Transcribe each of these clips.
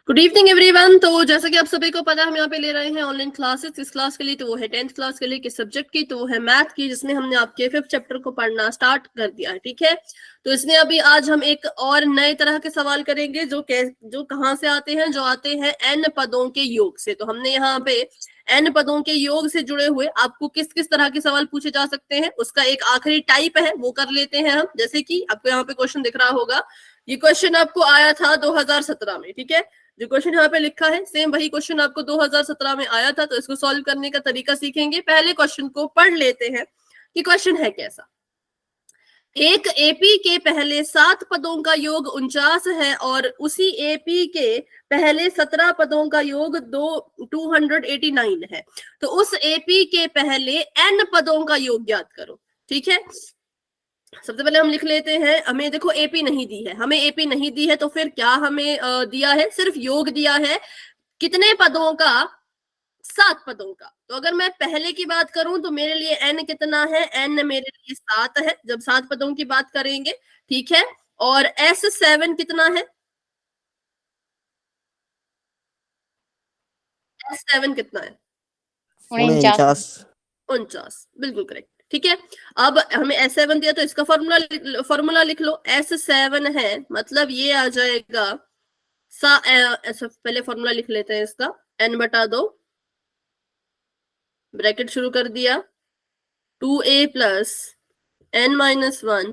Good evening everyone. तो जैसा कि आप सभी को पता है, हम यहाँ पे ले रहे हैं ऑनलाइन क्लासेस। इस क्लास के लिए तो वो है 10th क्लास के लिए, किस सब्जेक्ट की, तो वो है मैथ की, जिसमें हमने आपके 5th चैप्टर को पढ़ना स्टार्ट कर दिया है। ठीक है, तो इसमें अभी आज हम एक और नए तरह के सवाल करेंगे जो कहाँ से आते हैं, जो आते हैं n पदों के योग से। तो हमने यहाँ पे n पदों के योग से जुड़े हुए आपको किस किस तरह के सवाल पूछे जा सकते हैं, उसका एक आखिरी टाइप है, वो कर लेते हैं हम। जैसे कि आपको यहाँ पे क्वेश्चन दिख रहा होगा, ये क्वेश्चन आपको आया था 2017 में। ठीक है, जो क्वेश्चन यहाँ पे लिखा है सेम वही क्वेश्चन आपको 2017 में आया था। तो इसको सॉल्व करने का तरीका सीखेंगे। पहले क्वेश्चन को पढ़ लेते हैं कि क्वेश्चन है कैसा। एक एपी के पहले 7 पदों का योग 49 है और उसी एपी के पहले 17 पदों का योग 289 है। तो उस एपी के पहले n पदों का योग ज्ञात करो। ठीक है, सबसे पहले हम लिख लेते हैं। हमें देखो एपी नहीं दी है, हमें एपी नहीं दी है, तो फिर क्या हमें दिया है, सिर्फ योग दिया है। कितने पदों का? 7 पदों का। तो अगर मैं पहले की बात करूं तो मेरे लिए n कितना है, n मेरे लिए 7 है, जब 7 पदों की बात करेंगे। ठीक है, और S7 कितना है? S7 कितना है? 49। 49, बिल्कुल करेक्ट। ठीक है, अब हमें S7 दिया तो इसका फॉर्मूला लिख लो। S7 है, मतलब ये आ जाएगा पहले फॉर्मूला लिख लेते हैं इसका। n बटा 2, ब्रैकेट शुरू कर दिया, 2a plus n minus 1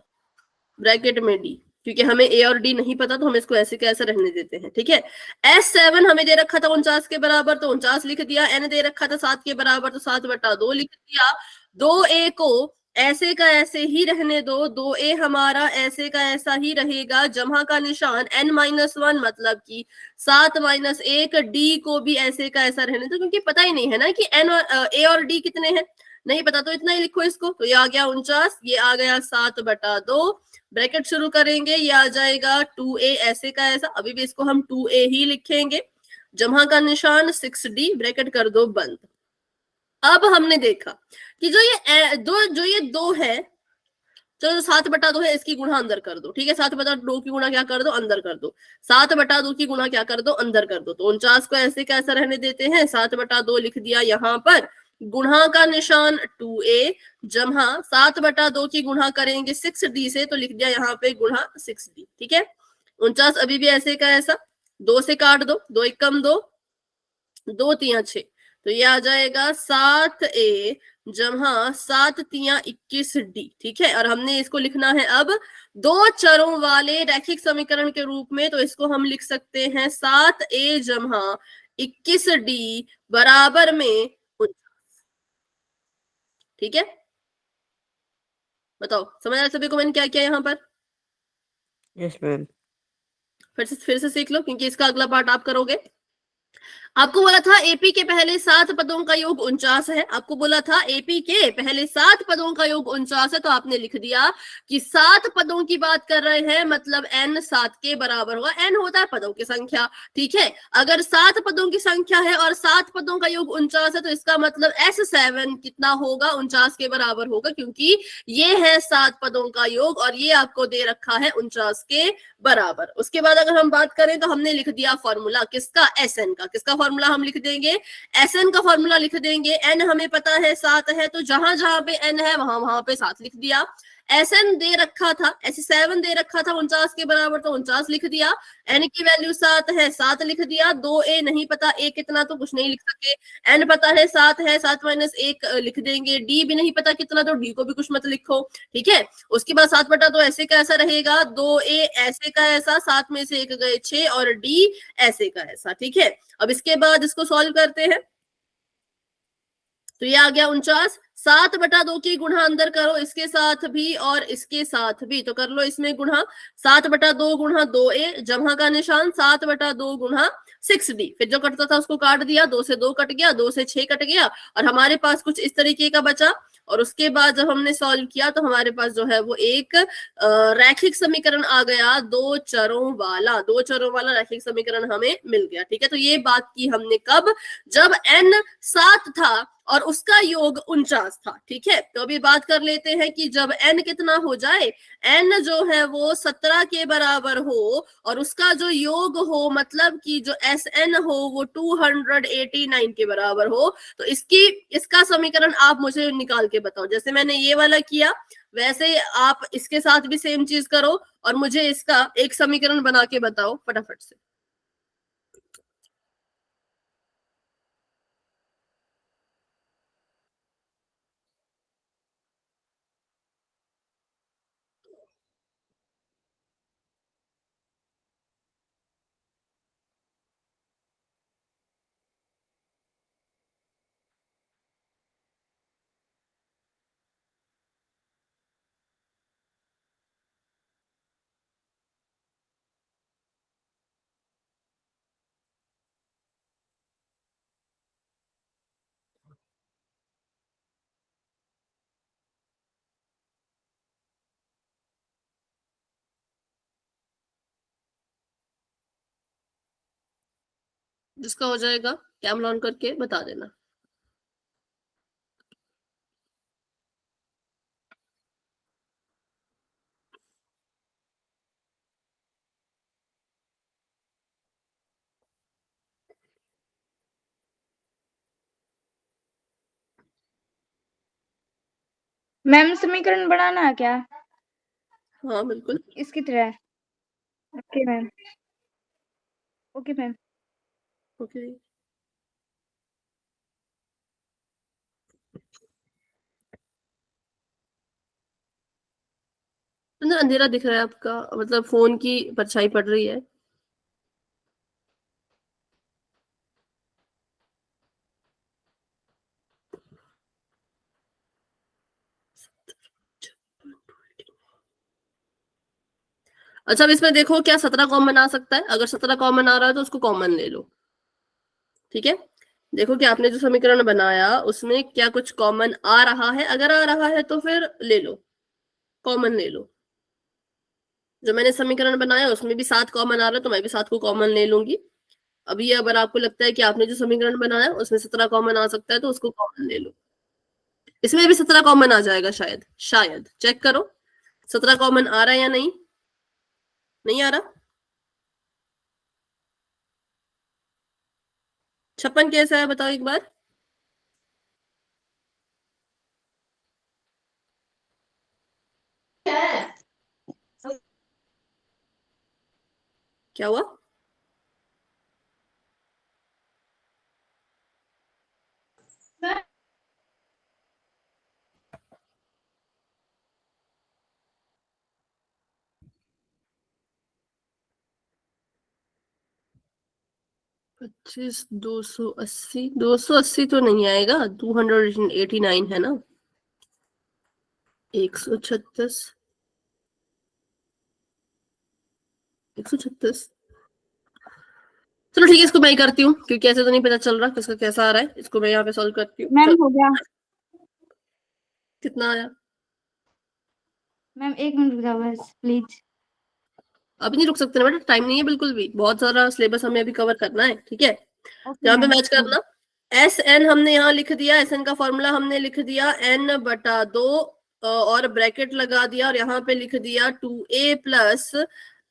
bracket में d। क्योंकि हमें a और d नहीं पता तो हम इसको ऐसे कैसे रहने देते हैं। ठीक है, S7 हमें दे रखा था 49 के बराबर, तो 49 लिख दिया। n दे रखा था 7 के बराबर, तो 7 बटा 2 लिख दिया। 2a को ऐसे का ऐसे ही रहने दो, 2a हमारा ऐसे का ऐसा ही रहेगा। जमा का निशान n माइनस 1, मतलब कि 7 माइनस 1, d को भी ऐसे का ऐसा रहने दो, क्योंकि पता ही नहीं है ना कि n और a और d कितने हैं, नहीं पता, तो इतना ही लिखो इसको। तो ये आ गया 49, ये आ गया 7 बटा 2, ब्रैकेट शुरू करेंगे, ये आ जाएगा 2a ऐसे का ऐसा, अभी भी इसको हम 2a ही लिखेंगे। जमा का निशान 6d, ब्रैकेट कर दो बंद। अब हमने देखा कि जो ये दो है, चलो 7 बटा 2 है, इसकी गुणा अंदर कर दो। ठीक है, 7 बटा 2 की गुणा क्या कर दो, अंदर कर दो। 7 बटा 2 की गुणा क्या कर दो, अंदर कर दो। तो 49 को ऐसे कैसा रहने देते हैं, 7 बटा 2 लिख दिया यहाँ पर, गुणा का निशान 2a, जमा 7 बटा 2 की गुणा करेंगे 6d से, तो लिख दिया यहाँ पे गुणा 6d। ठीक है, 49 अभी भी ऐसे का ऐसा, 2 से काट दो, 2 एक कम 2, 2 तिया 6, तो ये आ जाएगा 7a जमा 7 तिया 21d। ठीक है, और हमने इसको लिखना है अब 2 चरों वाले रैखिक समीकरण के रूप में। तो इसको हम लिख सकते हैं 7a जमा 21d बराबर में 49। ठीक है, बताओ समझ आया सभी को मैंने क्या किया यहाँ पर? Yes ma'am. फिर से सीख लो, क्योंकि इसका अगला पार्ट आप करोगे। आपको बोला था एपी के पहले 7 पदों का योग 49 है। आपको बोला था एपी के पहले 7 पदों का योग 49 है, तो आपने लिख दिया कि 7 पदों की बात कर रहे हैं, मतलब n 7 के बराबर होगा। n होता है पदों की संख्या। ठीक है, अगर 7 पदों की संख्या है और 7 पदों का योग 49 है, तो इसका मतलब S7 कितना होगा, 49 के बराबर होगा, क्योंकि ये है 7 पदों का योग और ये आपको दे रखा है 49 के बराबर। उसके बाद अगर हम बात करें तो हमने लिख दिया फॉर्मूला किसका, Sn का। किसका फॉर्मूला हम लिख देंगे, Sn का फॉर्मूला लिख देंगे। n हमें पता है 7 है, तो जहां जहां पे n है वहां पे 7 लिख दिया। Sn दे रखा था, S7 दे रखा था 49 के बराबर, तो 49 लिख दिया। n की वैल्यू 7 है, 7 लिख दिया। 2a नहीं पता a कितना, तो कुछ नहीं लिख सके। n पता है 7 है, 7 माइनस 1 लिख देंगे। d भी नहीं पता कितना, तो d को भी कुछ मत लिखो। ठीक है, उसके बाद 7 बटा 2 ऐसे का ऐसा रहेगा, 2a ऐसे का ऐसा, 7 में से 1 गए 6 और d ऐसे का ऐसा। ठीक है, अब इसके बाद इसको सॉल्व करते हैं। तो ये आ गया 49, 7 बटा 2 की गुणा अंदर करो, इसके साथ भी और इसके साथ भी, तो कर लो इसमें गुणा। 7 बटा 2 गुणा 2a, जमा का निशान 7 बटा 2 गुणा 6d। फिर जो कटता था उसको काट दिया, 2 से 2 कट गया, 2 से 6 कट गया, और हमारे पास कुछ इस तरीके का बचा। और उसके बाद जब हमने सॉल्व किया तो हमारे पास जो है वो एक रैखिक समीकरण आ गया, 2 चरों वाला रैखिक समीकरण हमें मिल गया। ठीक है, तो ये बात की हमने कब, जब n 7 था और उसका योग 49 था। ठीक है, तो अभी बात कर लेते हैं कि जब n कितना हो जाए, n जो है वो 17 के बराबर हो और उसका जो योग हो, मतलब कि जो Sn हो वो 289 के बराबर हो, तो इसका समीकरण आप मुझे निकाल के बताओ। जैसे मैंने ये वाला किया वैसे आप इसके साथ भी सेम चीज करो और मुझे इसका एक समीकरण बना के बताओ फटाफट से। जिसका हो जाएगा कैमरा ऑन करके बता देना। मैम समीकरण बनाना है क्या? हाँ बिल्कुल। इसकी तरह। Okay ma'am. Okay ma'am. Okay, अंदर अंधेरा दिख रहा है आपका, मतलब फोन की परछाई पड़ रही है। अच्छा, अब इसमें देखो क्या 17 कॉमन आ सकता है। अगर 17 कॉमन आ रहा है तो उसको कॉमन ले लो। ठीक है, देखो कि आपने जो समीकरण बनाया उसमें क्या कुछ कॉमन आ रहा है। अगर आ रहा है तो फिर ले लो, कॉमन ले लो। जो मैंने समीकरण बनाया उसमें भी 7 कॉमन आ रहा है तो मैं भी 7 को कॉमन ले लूंगी। अभी अगर आपको लगता है कि आपने जो समीकरण बनाया उसमें 17 कॉमन आ सकता है तो उसको कॉमन ले लो। इसमें भी 17 कॉमन आ जाएगा शायद, शायद चेक करो 17 कॉमन आ रहा है या नहीं। नहीं आ रहा। 56 कैसा है बताओ एक बार। क्या हुआ? पच्चीस 280, 280 तो नहीं आएगा, 289 है ना। 136, 136। चलो ठीक है, इसको मैं ही करती हूँ क्योंकि ऐसे तो नहीं पता चल रहा किसका कैसा आ रहा है। इसको मैं यहाँ पे सॉल्व करती हूँ। मैम हो गया। कितना आया? मैम 1 मिनट रुक जाओ बस प्लीज। अभी नहीं रुक सकते ना बेटा, टाइम नहीं है बिल्कुल भी, बहुत सारा सिलेबस हमें अभी कवर करना है। ठीक है, ओके यहाँ पे मैम। मैच करना। एस एन हमने यहाँ लिख दिया, एस एन का फॉर्मूला हमने लिख दिया n/2 और ब्रैकेट लगा दिया और यहाँ पे लिख दिया 2a प्लस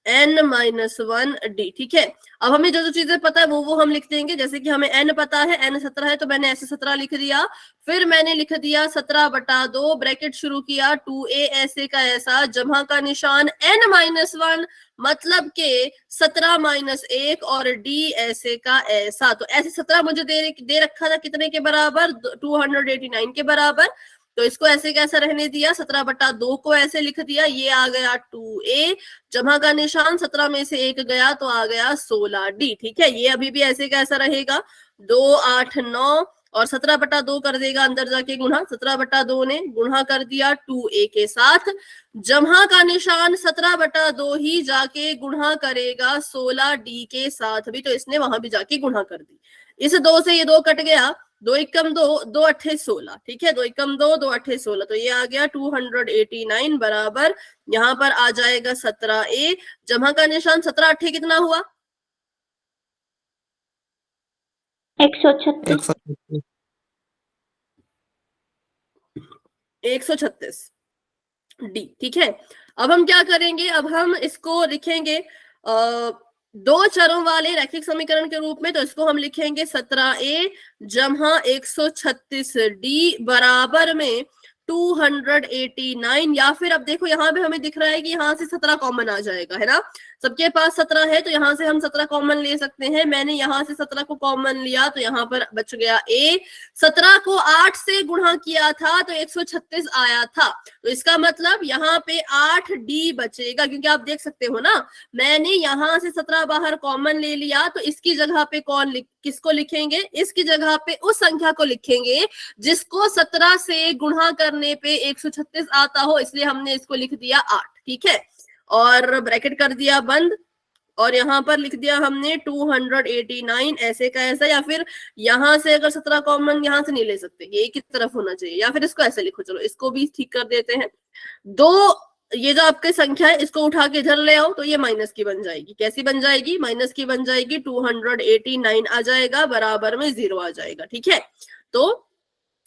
n-1 d। ठीक है, अब हमें जो जो चीजें पता है वो हम लिख देंगे। जैसे कि हमें n पता है, n 17 है तो मैंने ऐसे 17 लिख दिया। फिर मैंने लिख दिया 17/2, ब्रैकेट शुरू किया 2a ऐसे का ऐसा, जमा का निशान n-1, मतलब के 17 - 1 और d ऐसे का ऐसा। तो ऐसे 17 मुझे दे रखा था कितने के बराबर, 289 के बराबर। तो इसको ऐसे कैसा रहने दिया, 17/2 को ऐसे लिख दिया, ये आ गया 2a, जमा का निशान 17 में से 1 गया तो आ गया 16d। ठीक है, ये अभी भी ऐसे कैसा रहेगा, 2 8 9 और 17/2 कर देगा अंदर जाके गुणा, 17/2 ने गुणा कर दिया 2a के साथ, जमा का निशान 17/2 ही जाके गुणा करेगा 16d के साथ भी, तो इसने वहां भी जाके गुणा कर दी। इस 2 से ये 2 कट गया, 2 एकम 2, 2 अट्ठे 16। ठीक है, 2 एकम 2, 2 अट्ठे 16, तो ये आ गया 289 बराबर, यहाँ पर आ जाएगा 17a, जमा का निशान 17 अट्ठे कितना हुआ, 136। 136 डी। ठीक है, अब हम क्या करेंगे, अब हम इसको लिखेंगे दो चरों वाले रैखिक समीकरण के रूप में। तो इसको हम लिखेंगे 17a जमा 136 डी बराबर में 289, या फिर अब देखो यहाँ पे हमें दिख रहा है कि यहाँ से 17 कॉमन आ जाएगा, है ना। सबके पास 17 है तो यहाँ से हम 17 कॉमन ले सकते हैं। मैंने यहाँ से 17 को कॉमन लिया तो यहाँ पर बच गया a। 17 को 8 से गुणा किया था तो 136 आया था, तो इसका मतलब यहाँ पे 8d बचेगा, क्योंकि आप देख सकते हो ना, मैंने यहाँ से 17 बाहर कॉमन ले लिया। तो इसकी जगह पे किसको लिखेंगे, इसकी जगह पे उस संख्या को लिखेंगे जिसको 17 से गुणा करने पे 136 आता हो, इसलिए हमने इसको लिख दिया 8। ठीक है, और ब्रैकेट कर दिया बंद, और यहाँ पर लिख दिया हमने 289 ऐसे का ऐसा, या फिर यहाँ से अगर 17 कॉमन यहाँ से नहीं ले सकते, ये एक ही तरफ होना चाहिए, या फिर इसको ऐसे लिखो, चलो इसको भी ठीक कर देते हैं। ये जो आपकी संख्या है इसको उठा के इधर ले आओ तो ये माइनस की बन जाएगी। कैसी बन जाएगी, माइनस की बन जाएगी। 289 आ जाएगा, बराबर में 0 आ जाएगा। ठीक है, तो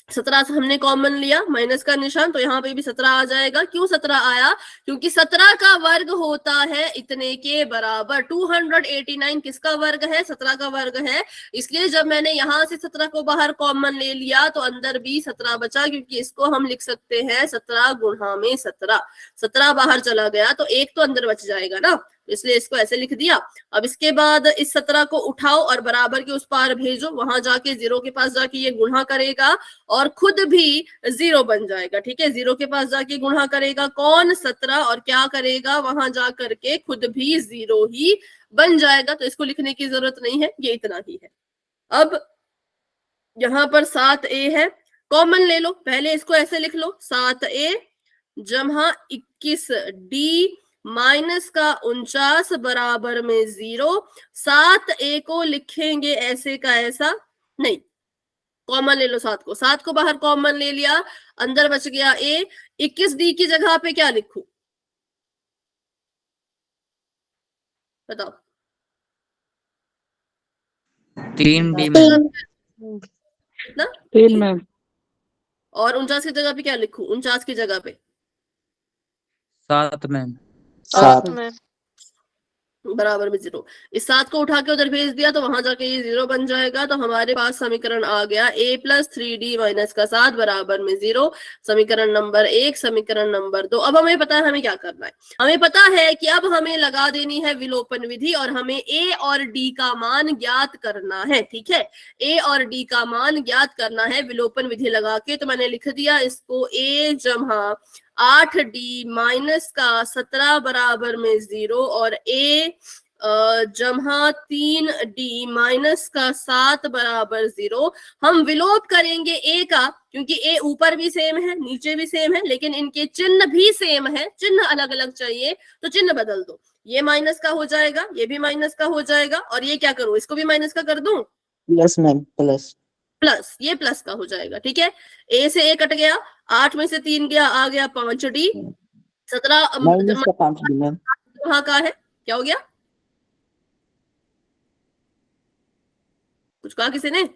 17 से हमने कॉमन लिया, माइनस का निशान, तो यहाँ पे भी 17 आ जाएगा। क्यों 17 आया, क्योंकि 17 का वर्ग होता है इतने के बराबर। 289 किसका वर्ग है, 17 का वर्ग है, इसलिए जब मैंने यहाँ से 17 को बाहर कॉमन ले लिया तो अंदर भी 17 बचा, क्योंकि इसको हम लिख सकते हैं 17 गुणा में 17। 17 बाहर चला गया तो एक तो अंदर बच जाएगा ना, इसलिए इसको ऐसे लिख दिया। अब इसके बाद इस 17 को उठाओ और बराबर के उस पार भेजो, वहां जाके 0 के पास जाके ये गुणा करेगा और खुद भी 0 बन जाएगा। ठीक है, 0 के पास जाके गुणा करेगा कौन, 17, और क्या करेगा, वहां जा करके खुद भी 0 ही बन जाएगा। तो इसको लिखने की जरूरत नहीं है, ये इतना ही है। अब यहाँ पर 7a है, कॉमन ले लो, पहले इसको ऐसे लिख लो 7a जमा 21d माइनस का 49 बराबर में 0। 7a को लिखेंगे ऐसे का ऐसा नहीं, कॉमन ले लो 7 को, 7 को बाहर कॉमन ले लिया, अंदर बच गया a। 21d की जगह पे क्या लिखूं, बताओ। 3d में, कितना, 3 में, और 49 की जगह पे क्या लिखूं, 49 की जगह पे 7 में, 7 बराबर में 0। इस 7 को उठा के उधर भेज दिया तो वहां जाके ये 0 बन जाएगा। तो हमारे पास समीकरण आ गया a + 3d माइनस का 7 बराबर में 0। समीकरण नंबर 1, समीकरण नंबर 2। अब हमें पता है हमें क्या करना है, हमें पता है कि अब हमें लगा देनी है विलोपन विधि और हमें a और d का मान ज्ञात करना है। ठीक है, a और d का मान ज्ञात करना है विलोपन विधि लगा के। तो मैंने लिख दिया इसको a जमा 8d माइनस का 17 बराबर में 0 और a जमा 3d माइनस का 7 बराबर 0। हम विलोप करेंगे a का, क्योंकि a ऊपर भी सेम है नीचे भी सेम है, लेकिन इनके चिन्ह भी सेम है, चिन्ह अलग अलग चाहिए तो चिन्ह बदल दो। ये माइनस का हो जाएगा, ये भी माइनस का हो जाएगा, और ये क्या करूं, इसको भी माइनस का कर दूं, प्लस में प्लस, प्लस, ये प्लस का हो जाएगा। ठीक है, a से a कट गया, 8 में से 3 गया, आ गया 5d। 17 माइनस का 5d मैम, वहां का है, क्या हो गया, कुछ कहा किसी ने,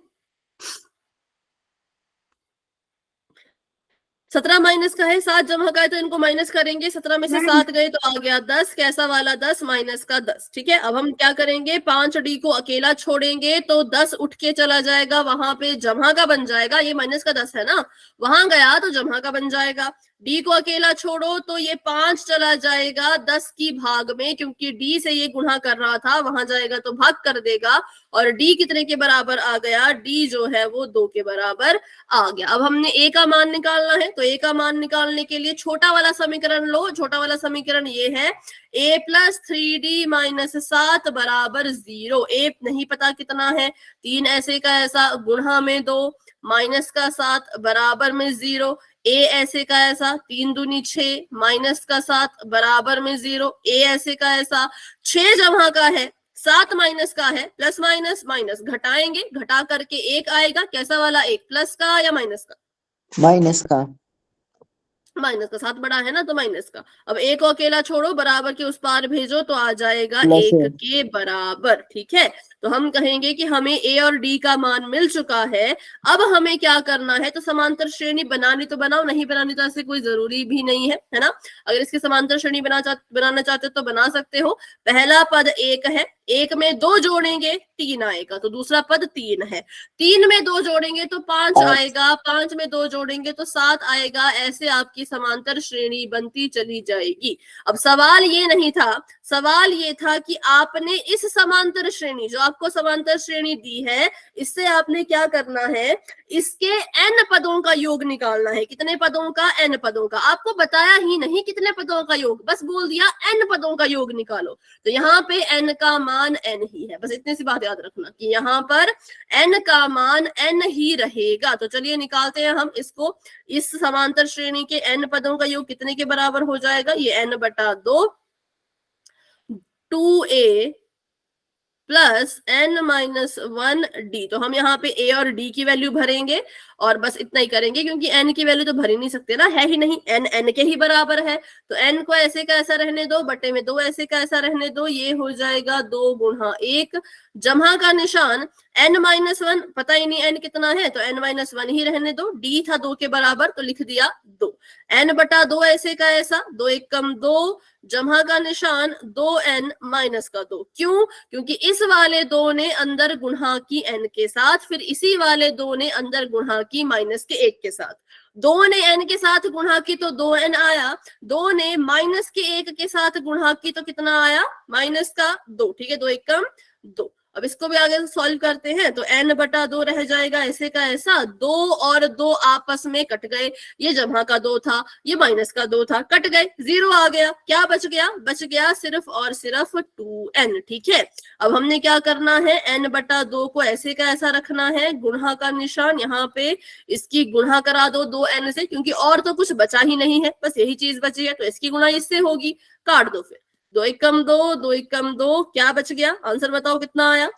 17 माइनस का है, 7 जमा का है, तो इनको माइनस करेंगे। 17 में से 7 गए तो आ गया 10, कैसा वाला 10, माइनस का 10। ठीक है, अब हम क्या करेंगे, 5d को अकेला छोड़ेंगे तो 10 उठ के चला जाएगा, वहां पे जमा का बन जाएगा, ये माइनस का 10 है ना, वहां गया तो जमा का बन जाएगा। d को अकेला छोड़ो तो ये 5 चला जाएगा 10 की भाग में, क्योंकि d से ये गुणा कर रहा था, वहां जाएगा तो भाग कर देगा, और d कितने के बराबर आ गया, d जो है वो 2 के बराबर आ गया। अब हमने a का मान निकालना है, तो a का मान निकालने के लिए छोटा वाला समीकरण लो। छोटा वाला समीकरण ये है a + 3d माइनस 7 बराबर 0। a नहीं पता कितना है, 3 ऐसे का ऐसा गुणा में 2 माइनस का 7 बराबर में 0। a ऐसे का ऐसा, 3 दूनी 6 माइनस का 7 बराबर में 0। a ऐसे का ऐसा, 6 जमा का है, 7 माइनस का है, प्लस माइनस माइनस घटाएंगे, घटा करके 1 आएगा, कैसा वाला 1, प्लस का या माइनस का, माइनस का, माइनस का, 7 बड़ा है ना तो माइनस का। अब 1 को अकेला छोड़ो, बराबर के उस पार भेजो तो आ जाएगा प्लस 1 है। के बराबर। ठीक है, तो हम कहेंगे कि हमें ए और डी का मान मिल चुका है। अब हमें क्या करना है, तो समांतर श्रेणी बनानी तो बनाओ, नहीं बनानी तो ऐसे कोई जरूरी भी नहीं है ना। अगर इसकी समांतर श्रेणी बनाना चाहते हो तो बना सकते हो। पहला पद 1 है, 1 में 2 जोड़ेंगे 3 आएगा, तो दूसरा पद 3 है। 3 में 2 जोड़ेंगे तो 5 पाँच। आएगा, 5 में 2 जोड़ेंगे तो 7 आएगा। ऐसे आपकी समांतर श्रेणी बनती चली जाएगी। अब सवाल ये नहीं था, सवाल ये था कि आपने इस समांतर श्रेणी, जो आपको समांतर श्रेणी दी है, इससे आपने क्या करना है, इसके n पदों का योग निकालना है। कितने पदों का? n पदों का। आपको बताया ही नहीं कितने पदों का योग, बस बोल दिया n पदों का योग निकालो। तो यहाँ पे n का मान n ही है, बस इतनी सी बात याद रखना कि यहाँ पर n का मान n ही रहेगा। तो चलिए निकालते हैं हम इसको। इस समांतर श्रेणी के n पदों का योग कितने के बराबर हो जाएगा? ये n/2 2a प्लस n-1d। तो हम यहाँ पे a और d की वैल्यू भरेंगे और बस इतना ही करेंगे, क्योंकि n की वैल्यू तो भर ही नहीं सकते ना, है ही नहीं, n के ही बराबर है। तो n को ऐसे का ऐसा रहने दो, बटे में 2 ऐसे का ऐसा रहने दो, ये हो जाएगा 2 गुणा 1, जमा का निशान n-1, पता ही नहीं n कितना है, तो n-1 ही रहने दो। d था 2 के बराबर तो लिख दिया 2, n/2 ऐसे का ऐसा, 2 1 कम 2, जमा का निशान 2n माइनस का 2। क्यों? क्योंकि इस वाले 2 ने अंदर गुणा की n के साथ, फिर इसी वाले 2 ने अंदर गुणा की माइनस के 1 के साथ। 2 ने n के साथ गुणा की तो 2n आया, 2 ने माइनस के 1 के साथ गुणा की तो कितना आया? माइनस का 2। ठीक है, 2 1 कम 2। अब इसको भी आगे सॉल्व करते हैं, तो n/2 रह जाएगा ऐसे का ऐसा, 2 और 2 आपस में कट गए, ये जमा का 2 था, ये माइनस का 2 था, कट गए, 0 आ गया। क्या बच गया? बच गया सिर्फ और सिर्फ 2n। ठीक है, अब हमने क्या करना है, n/2 को ऐसे का ऐसा रखना है, गुणा का निशान यहाँ पे इसकी गुणा करा दो 2n से, क्योंकि और तो कुछ बचा ही नहीं है, बस यही चीज बची है, तो इसकी गुणा इससे होगी, काट दो। फिर 2 1 कम 2, 2 1 कम 2, क्या बच गया? आंसर बताओ कितना आया?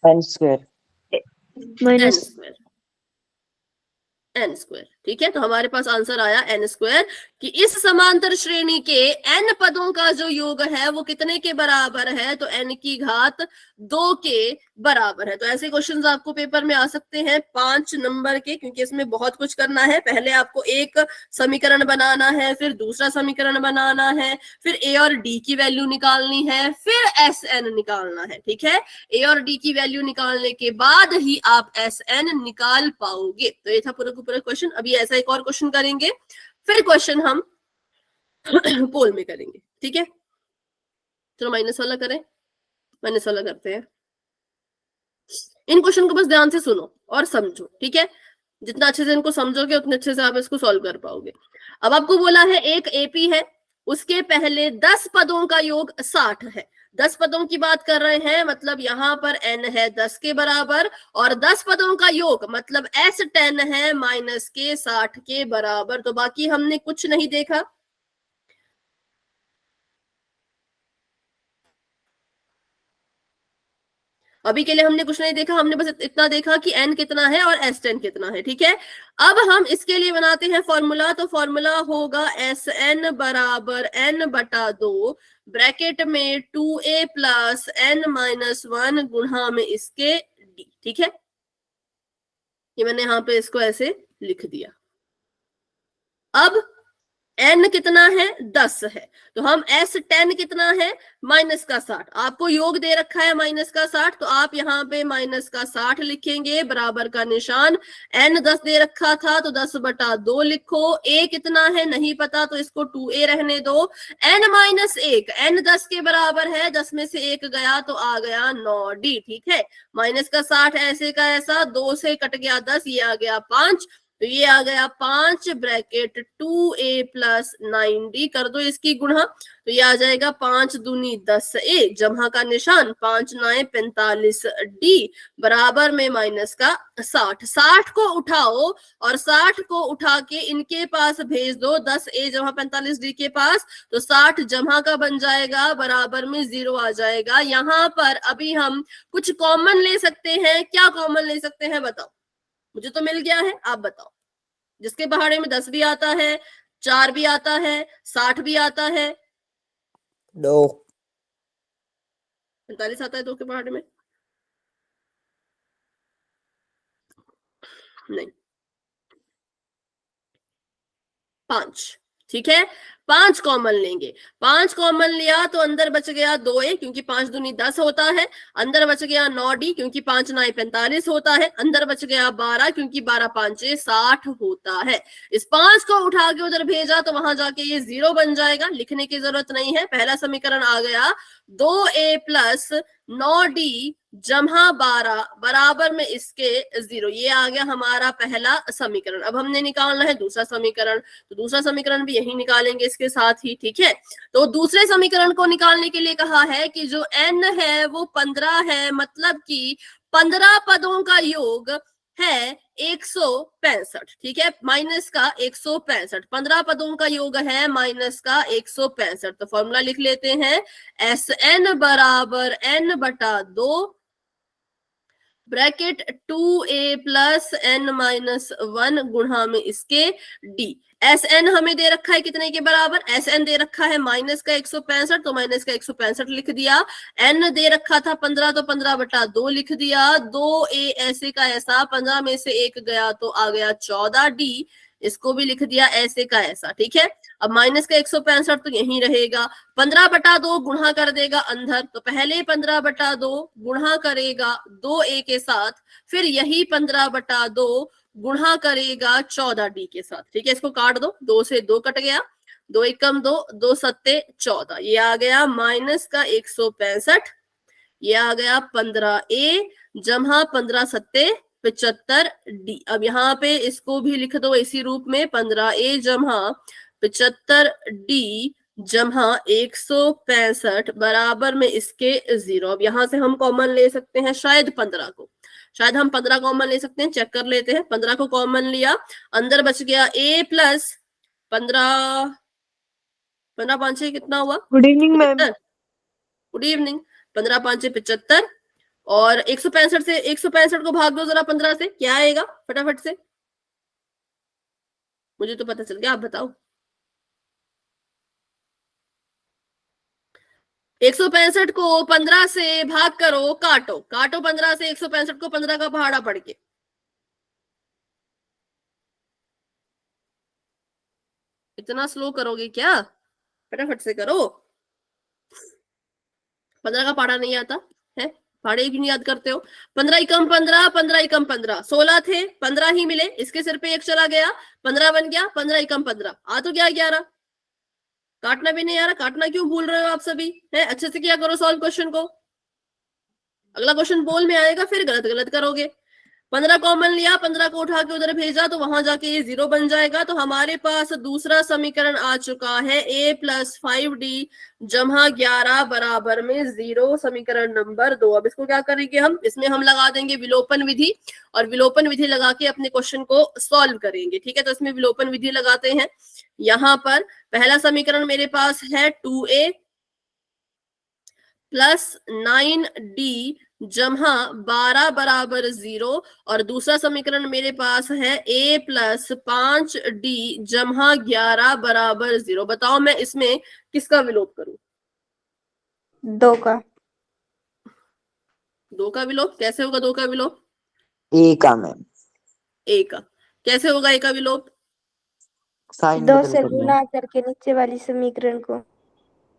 n²। n²। ठीक है, तो हमारे पास आंसर आया n², कि इस समांतर श्रेणी के n पदों का जो योग है वो कितने के बराबर है? तो n की घात 2 के बराबर है। तो ऐसे क्वेश्चंस आपको पेपर में आ सकते हैं 5 नंबर के, क्योंकि इसमें बहुत कुछ करना है। पहले आपको एक समीकरण बनाना है, फिर दूसरा समीकरण बनाना है, फिर a और d की वैल्यू निकालनी है, फिर Sn निकालना है। ठीक है, a और d की वैल्यू निकालने के बाद ही आप Sn निकाल पाओगे। तो ये था पूरा का पूरा क्वेश्चन। अभी ऐसा एक और क्वेश्चन करेंगे, फिर क्वेश्चन हम पोल में करेंगे। ठीक है, चलो माइनस वाला करें, माइनस वाला करते हैं। इन क्वेश्चन को बस ध्यान से सुनो और समझो। ठीक है, जितना अच्छे से इनको समझोगे उतने अच्छे से आप इसको सॉल्व कर पाओगे। अब आपको बोला है एक एपी है, उसके पहले 10 पदों का योग 60 है। 10 पदों की बात कर रहे हैं, मतलब यहाँ पर n है 10 के बराबर, और 10 पदों का योग मतलब S10 है माइनस के 60 के बराबर। तो बाकी हमने कुछ नहीं देखा, अभी के लिए हमने कुछ नहीं देखा, हमने बस इतना देखा कि n कितना है और S10 कितना है। ठीक है, अब हम इसके लिए बनाते हैं फॉर्मूला। तो फॉर्मूला होगा Sn बराबर n/2 ब्रैकेट में 2a प्लस n-1 गुणा में इसके d। ठीक है, ये मैंने यहाँ पे इसको ऐसे लिख दिया। अब n कितना है? 10 है, तो हम S10 कितना है? माइनस का 60। आपको योग दे रखा है माइनस का 60, तो आप यहाँ पे माइनस का 60 लिखेंगे, बराबर का निशान। n 10 दे रखा था तो 10/2 लिखो। a कितना है नहीं पता, तो इसको 2a रहने दो। n-1, n 10 के बराबर है, 10 में से 1 गया तो आ गया 9d। ठीक है, माइनस का 60 ऐसे का ऐसा, 2 से कट गया 10, ये आ गया 5, तो ये आ गया 5 ब्रैकेट 2a प्लस 9d। कर दो इसकी गुणा, तो ये आ जाएगा 5 दूनी 10a, जमा का निशान 5 9 45d, बराबर में माइनस का 60। 60 को उठाओ और 60 को उठा के इनके पास भेज दो, 10a जमा 45d के पास, तो 60 जमा का बन जाएगा, बराबर में 0 आ जाएगा। यहाँ पर अभी हम कुछ कॉमन ले सकते हैं। क्या कॉमन ले सकते हैं बताओ? मुझे तो मिल गया है, आप बताओ। जिसके पहाड़े में 10 भी आता है, 4 भी आता है, 60 भी आता है। 2 45 आता है 2 के पहाड़े में? नहीं। 5, ठीक है। 5 कॉमन लेंगे, 5 कॉमन लिया तो अंदर बच गया 2a क्योंकि 5 दूनी 10 होता है, अंदर बच गया 9d क्योंकि 5 9 45 होता है, अंदर बच गया 12 क्योंकि 12 5 60 होता है। इस 5 को उठा के उधर भेजा तो वहां जाके ये 0 बन जाएगा, लिखने की जरूरत नहीं है। पहला समीकरण आ गया 2a प्लस 9d जमा 12 बराबर में इसके 0। ये आ गया हमारा पहला समीकरण। अब हमने निकालना है दूसरा समीकरण, तो दूसरा समीकरण भी यही निकालेंगे इसके साथ ही, ठीक है। तो दूसरे समीकरण को निकालने के लिए कहा है कि जो n है वो 15 है, मतलब कि 15 पदों का योग है 165, ठीक है, माइनस का 165, 15 पदों का योग है माइनस का 165। तो फॉर्मूला लिख लेते हैं, Sn बराबर n बटा 2 bracket 2a plus n minus 1 गुणा में इसके d। Sn हमें दे रखा है कितने के बराबर? Sn दे रखा है माइनस का 165, तो माइनस का 165 लिख दिया। n दे रखा था 15, तो 15 बटा 2 लिख दिया। 2a ऐसे का ऐसा, 15 में से 1 गया तो आ गया 14d, इसको भी लिख दिया ऐसे का ऐसा, ठीक है। अब माइनस का 165 तो यही रहेगा, 15 बटा 2 गुणा कर देगा अंदर, तो पहले 15 बटा 2 गुणा करेगा 2a के साथ, फिर यही 15 बटा 2 गुणा करेगा 14d के साथ, ठीक है। इसको काट दो, 2 से 2 कट गया, 2 एकम 2, 2 सत्ते 14, ये आ गया माइनस का 165, ये आ गया 15a जमा 15 सत्ते 75d। अब यहाँ पे इसको भी लिख दो इसी रूप में, 15a जमा 75d जमा 165 बराबर में इसके 0। अब यहाँ से हम कॉमन ले सकते हैं शायद 15 को, शायद हम 15 कॉमन ले सकते हैं, चेक कर लेते हैं। 15 को कॉमन लिया, अंदर बच गया a प्लस 15, 15 5 कितना हुआ? Good evening ma'am. Good evening. 15 5 75 और 165 से 165 को भाग दो जरा 15 से, क्या आएगा फटाफट से? मुझे तो पता चल गया, आप बताओ। 165 को 15 से भाग करो, काटो काटो 15 से 165 को, 15 का पहाड़ा पड़ के। इतना स्लो करोगे क्या? फटाफट से करो। 15 का पहाड़ा नहीं आता है, पहाड़े क्यों नहीं याद करते हो? 15 एकम 15, 15 एकम 15, 16 थे, 15 ही मिले, इसके सिर पे 1 चला गया, 15 बन गया, 15 एकम 15, आ तो क्या 11। काटना भी नहीं आ रहा, काटना क्यों भूल रहे हो आप सभी? है, अच्छे से किया करो सॉल्व क्वेश्चन को, अगला क्वेश्चन बोल में आएगा फिर गलत गलत करोगे। 15 कॉमन लिया, 15 को उठा के उधर भेजा तो वहां जाके ये 0 बन जाएगा। तो हमारे पास दूसरा समीकरण आ चुका है, a प्लस 5d जमा 11 बराबर में 0, समीकरण नंबर 2। अब इसको क्या करेंगे हम? इसमें हम लगा देंगे विलोपन विधि, और विलोपन विधि लगा के अपने क्वेश्चन को सॉल्व करेंगे, ठीक है। तो इसमें विलोपन विधि लगाते हैं। यहाँ पर पहला समीकरण मेरे पास है 2a प्लस 9d जमा 12 बराबर 0, और दूसरा समीकरण मेरे पास है a प्लस 5d जमा 11 बराबर 0। बताओ मैं इसमें किसका विलोप करूं? 2 का। 2 का विलोप कैसे होगा? 2 का विलोप ए का मैम, a का कैसे होगा? a का विलोप साइन 2 बदल से कर मैम। गुणा करके नीचे वाली समीकरण को।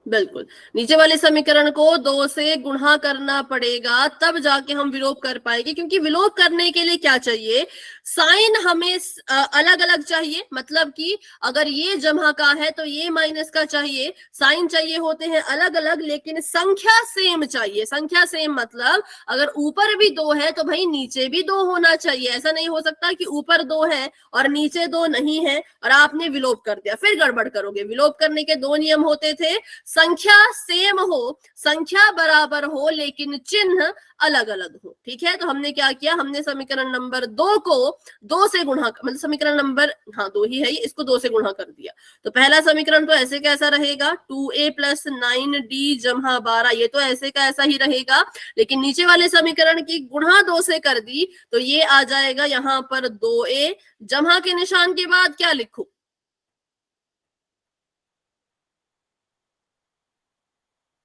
बिल्कुल, नीचे वाले समीकरण को 2 से गुणा करना पड़ेगा, तब जाके हम विलोप कर पाएंगे। क्योंकि विलोप करने के लिए क्या चाहिए? साइन हमें अलग अलग चाहिए, मतलब कि अगर ये जमा का है तो ये माइनस का चाहिए, साइन चाहिए होते हैं अलग अलग, लेकिन संख्या सेम चाहिए। संख्या सेम मतलब अगर ऊपर भी 2 है तो भाई नीचे भी 2 होना चाहिए। ऐसा नहीं हो सकता कि ऊपर 2 है और नीचे 2 नहीं है और आपने विलोप कर दिया, फिर गड़बड़ करोगे। विलोप करने के 2 नियम होते थे, संख्या सेम हो, संख्या बराबर हो, लेकिन चिन्ह अलग अलग हो, ठीक है। तो हमने क्या किया? हमने समीकरण नंबर 2 को 2 से गुणा, मतलब समीकरण नंबर 2 ही है, इसको 2 से गुणा कर दिया। तो पहला समीकरण तो ऐसे कैसा रहेगा? 2a प्लस 9d जमा 12, ये तो ऐसे का ऐसा ही रहेगा, लेकिन नीचे वाले समीकरण की गुणा 2 से कर दी तो ये आ जाएगा यहाँ पर 2a, जमा के निशान के बाद क्या लिखूं?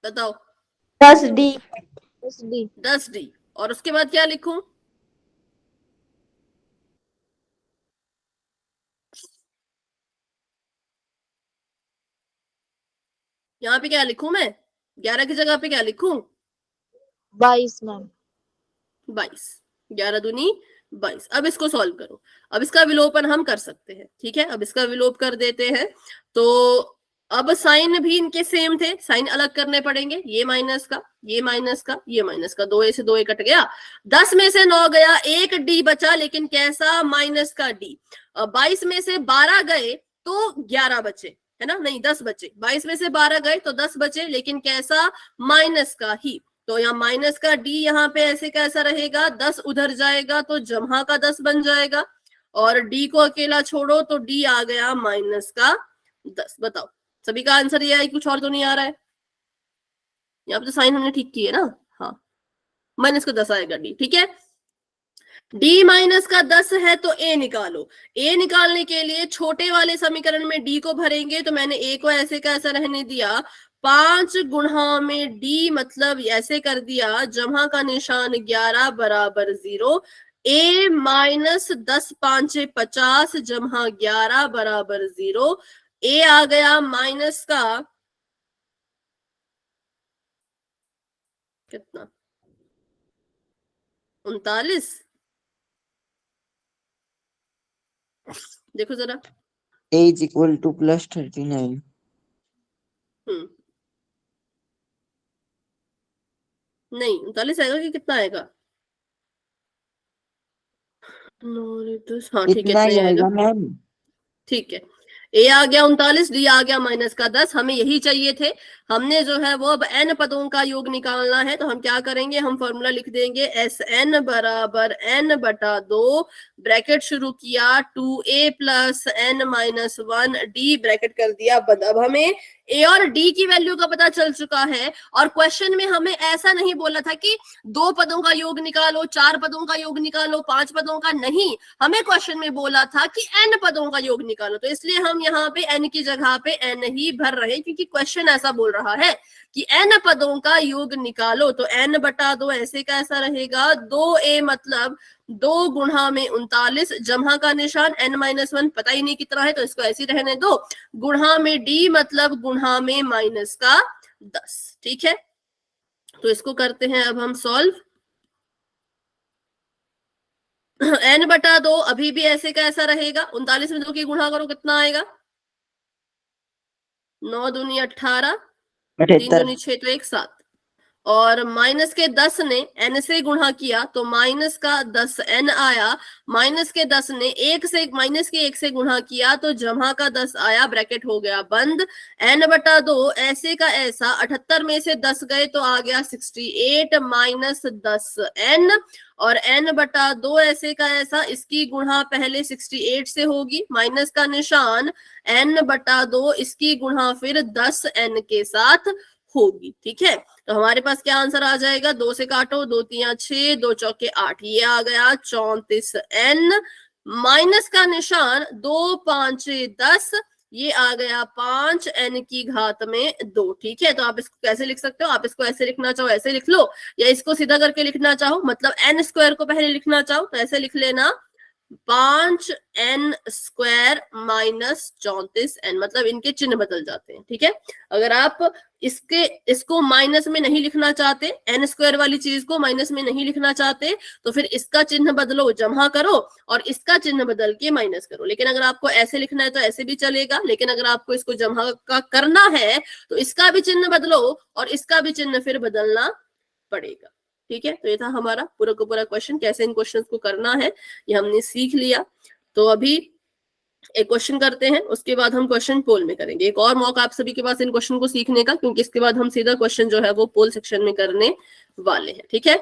बताओ। 10d। D 10D। और उसके बाद क्या लिखूं? यहाँ पे क्या लिखूं मैं? 11 की जगह पे क्या लिखूं? 22 मैम। 22। 11 दूनी 22। अब इसको सॉल्व करो। अब इसका विलोपन हम कर सकते हैं, ठीक है। अब इसका विलोप कर देते हैं। तो अब साइन भी इनके सेम थे, साइन अलग करने पड़ेंगे। ये माइनस का, ये माइनस का, ये माइनस का, 2A से 2A कट गया। 10 में से 9 गया, एक D बचा, लेकिन कैसा? माइनस का D। 22 में से 12 गए तो 11 बचे, है ना? नहीं, 10 बचे। 22 में से 12 गए तो 10 बचे, लेकिन कैसा? माइनस का ही। तो यहाँ माइनस का D यहाँ पे ऐसे कैसा रहेगा? 10 उधर जाएगा तो जमा का 10 बन जाएगा, और D को अकेला छोड़ो तो D आ गया माइनस का 10। बताओ, सभी का आंसर ये है, कुछ और तो नहीं आ रहा है? यहाँ पे तो साइन हमने ठीक की है ना। हाँ, माइनस का 10 आएगा D, ठीक है। D माइनस का 10 है तो A निकालो। A निकालने के लिए छोटे वाले समीकरण में D को भरेंगे, तो मैंने A को ऐसे कैसा रहने दिया? 5 गुणा में D, मतलब ऐसे कर दिया, जमा का निशान 11 बराबर 0। A माइनस 10 5 50 जमा 11 बराबर 0। A आ गया माइनस का कितना? 39। देखो जरा। A is equal to plus 39. नहीं, 39 आएगा कि कितना आएगा? 9 10, हाँ ठीक है, इतना इतना ही ही आएगा। आएगा मैम। ठीक है, ए आ गया 39, डी आ गया माइनस का 10। हमें यही चाहिए थे। हमने जो है वो अब एन पदों का योग निकालना है, तो हम क्या करेंगे? हम फॉर्मूला लिख देंगे, एस एन बराबर एन बटा 2, ब्रैकेट शुरू किया, 2A plus N minus 1 D, bracket कर दिया बंद। अब हमें ए और डी की वैल्यू का पता चल चुका है, और क्वेश्चन में हमें ऐसा नहीं बोला था कि 2 पदों का योग निकालो, 4 पदों का योग निकालो, 5 पदों का। नहीं, हमें क्वेश्चन में बोला था कि n पदों का योग निकालो। तो इसलिए हम यहाँ पे n की जगह पे n ही भर रहे हैं, क्योंकि क्वेश्चन ऐसा बोल रहा है कि n पदों का योग निकालो। तो n बटा 2 ऐसे कैसा रहेगा? 2A मतलब 2 गुणा में 39, जमा का निशान n माइनस 1 पता ही नहीं कितना है, तो इसको ऐसे रहने दो, गुणा में D मतलब गुणा में माइनस का 10। ठीक है, तो इसको करते हैं अब हम सॉल्व। n बटा 2 अभी भी ऐसे कैसा रहेगा? 39 में 2 की गुणा करो, कितना आएगा? 9 दूनी 18, 3 78। दूनी 6 तो 1 7, और माइनस के 10 ने n से गुणा किया तो माइनस का 10 n आया। माइनस के 10 ने माइनस के 1 से गुणा किया तो जमा का 10 आया, ब्रैकेट हो गया बंद। n बटा 2 ऐसे का ऐसा, 78 में से 10 गए तो आ गया 68 माइनस 10 n, और n बटा 2 ऐसे का ऐसा, इसकी गुणा पहले 68 से होगी, माइनस का निशान n बटा 2, इसकी गुणा फिर 10 n के साथ होगी। ठीक है, तो हमारे पास क्या आंसर आ जाएगा? 2 से काटो, 2 3 6, 2 चौके 8, ये आ गया 34 n, माइनस का निशान 2 5 10, ये आ गया 5 n की घात में 2। ठीक है, तो आप इसको कैसे लिख सकते हो? आप इसको ऐसे लिखना चाहो ऐसे लिख लो, या इसको सीधा करके लिखना चाहो, मतलब n स्क्वायर को पहले लिखना चाहो तो ऐसे लिख लेना, 5n स्क्वायर माइनस 34n, मतलब इनके चिन्ह बदल जाते हैं। ठीक है, अगर आप इसको माइनस में नहीं लिखना चाहते, n स्क्वायर वाली चीज को माइनस में नहीं लिखना चाहते, तो फिर इसका चिन्ह बदलो, जमा करो, और इसका चिन्ह बदल के माइनस करो। लेकिन अगर आपको ऐसे लिखना है तो ऐसे भी चलेगा, लेकिन अगर आपको इसको जमा का करना है तो इसका भी चिन्ह बदलो और इसका भी चिन्ह फिर बदलना पड़ेगा। ठीक है, तो ये था हमारा पूरा का पूरा क्वेश्चन। कैसे इन क्वेश्चंस को करना है ये हमने सीख लिया। तो अभी एक क्वेश्चन करते हैं, उसके बाद हम क्वेश्चन पोल में करेंगे। एक और मौका आप सभी के पास इन क्वेश्चन को सीखने का, क्योंकि इसके बाद हम सीधा क्वेश्चन जो है वो पोल सेक्शन में करने वाले हैं। ठीक है,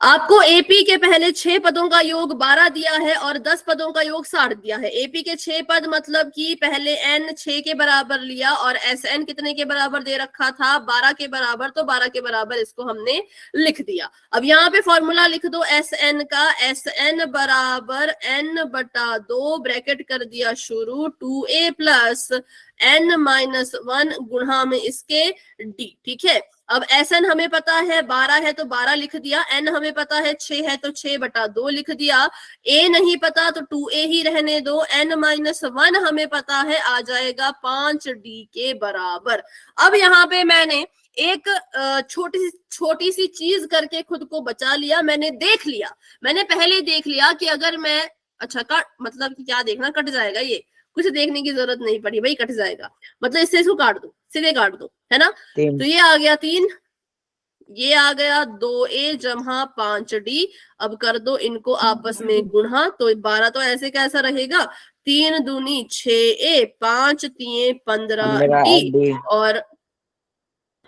आपको एपी के पहले 6 पदों का योग 12 दिया है और 10 पदों का योग 60 दिया है। एपी के 6 पद मतलब कि पहले एन 6 के बराबर लिया, और एस एन कितने के बराबर दे रखा था? 12 के बराबर, तो 12 के बराबर इसको हमने लिख दिया। अब यहाँ पे फॉर्मूला लिख दो एस एन का, एस एन बराबर एन बटा 2, ब्रैकेट कर दिया शुरू, 2A प्लस n माइनस 1 गुणा में इसके d। ठीक है, अब Sn हमें पता है 12 है तो 12 लिख दिया, n हमें पता है 6 है तो 6/2 लिख दिया, a नहीं पता तो 2a ही रहने दो, n-1 हमें पता है आ जाएगा 5d के बराबर। अब यहाँ पे मैंने एक छोटी सी चीज करके खुद को बचा लिया, मैंने पहले देख लिया कि अगर मैं अच्छा मतलब कि क्या देखना, कट जाएगा, ये कुछ देखने की जरूरत नहीं पड़ी भाई, कट जाएगा, मतलब इससे इसको काट दो, सीधे काट दो, है ना। तो ये आ गया 3, ये आ गया 2a जमा 5d। अब कर दो इनको आपस में गुणा, तो 12 तो ऐसे कैसा रहेगा, 3 दूनी 6a, 5 तिये 15d, और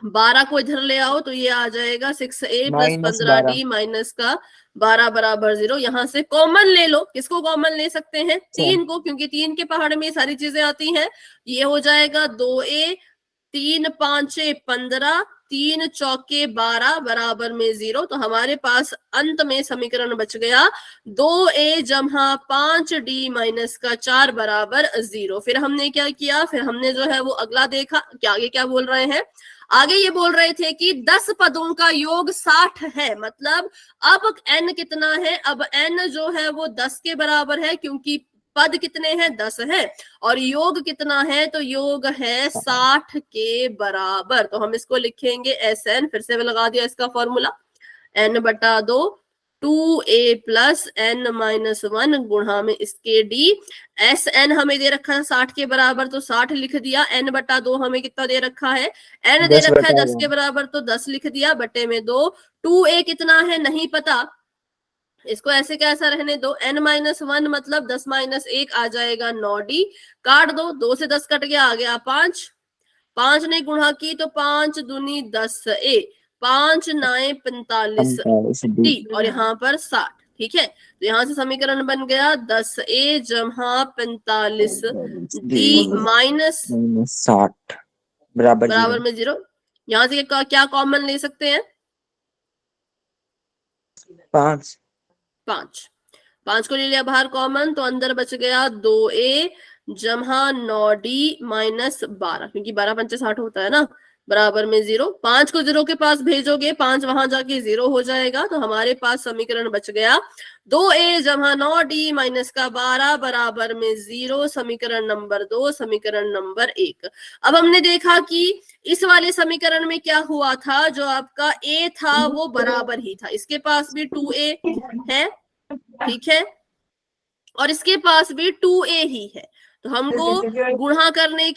12 को इधर ले आओ तो ये आ जाएगा 6a + 15d माइनस का 12 बराबर 0। यहां से कॉमन ले लो, किसको कॉमन ले सकते हैं, 3 को, क्योंकि 3 के पहाड़ में सारी चीजें आती हैं। ये हो जाएगा 2a, 3 5 15, 3 चौके 12 बराबर में 0। तो हमारे पास अंत में समीकरण बच गया 2a जमा 5d माइनस का 4 बराबर 0। फिर हमने क्या किया, फिर हमने जो है वो अगला देखा कि आगे क्या बोल रहे हैं। आगे ये बोल रहे थे कि 10 पदों का योग 60 है, मतलब अब n कितना है, अब n जो है वो 10 के बराबर है, क्योंकि पद कितने हैं, 10 है, और योग कितना है, तो योग है 60 के बराबर। तो हम इसको लिखेंगे Sn, फिर से लगा दिया इसका फॉर्मूला, n/2 2a + n-1 गुणा में इसके d। Sn हमें दे रखा है 60 के बराबर, तो 60 लिख दिया, n/2 हमें कितना दे रखा है, n दे रखा है 10 के बराबर, तो 10 लिख दिया, बटे में 2। 2a कितना है नहीं पता, इसको ऐसे कैसा रहने दो, n-1 मतलब 10 - 1 आ जाएगा 9d। काट दो, 2 से 10 कट गया, आ गया 5, 5 ने गुणा की तो 5 दूनी 10a, 5 9 45d, और यहाँ पर 60, ठीक है। तो यहाँ से समीकरण बन गया 10a जमा 45d माइनस 60 बराबर में 0। यहाँ से क्या कॉमन ले सकते हैं, 5 को ले लिया बाहर कॉमन, तो अंदर बच गया 2a जमा 9d माइनस 12, क्योंकि 12 पंचे 60 होता है ना, बराबर में 0। 5 को 0 के पास भेजोगे, 5 वहां जाके 0 हो जाएगा, तो हमारे पास समीकरण बच गया 2a जमा 9d माइनस का 12 बराबर में 0। समीकरण नंबर 2, समीकरण नंबर 1। अब हमने देखा कि इस वाले समीकरण में क्या हुआ था, जो आपका a था वो बराबर ही था, इसके पास भी 2a है, ठीक है, और इसके पास भी 2a ही है। तो हमको गुणा करने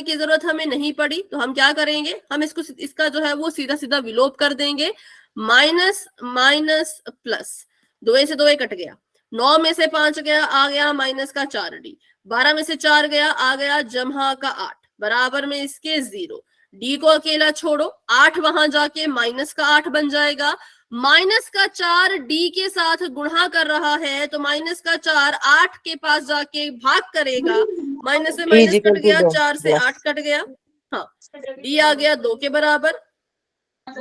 की जरूरत हमें नहीं पड़ी, तो हम क्या करेंगे, हम इसका जो है वो सीधा सीधा विलोप कर देंगे, माइनस माइनस प्लस, 2a से 2a कट गया, 9 में से 5 गया, आ गया माइनस का 4d, 12 में से 4 गया, आ गया जमा का 8 बराबर में इसके 0। d को अकेला छोड़ो, 8 वहां जाके माइनस का 8 बन जाएगा, माइनस का 4 d के साथ गुणा कर रहा है, तो माइनस का 4 8 के पास जाके भाग करेगा, माइनस से माइनस कट गया, 4 से 8 कट गया, हाँ, d आ गया 2 के बराबर,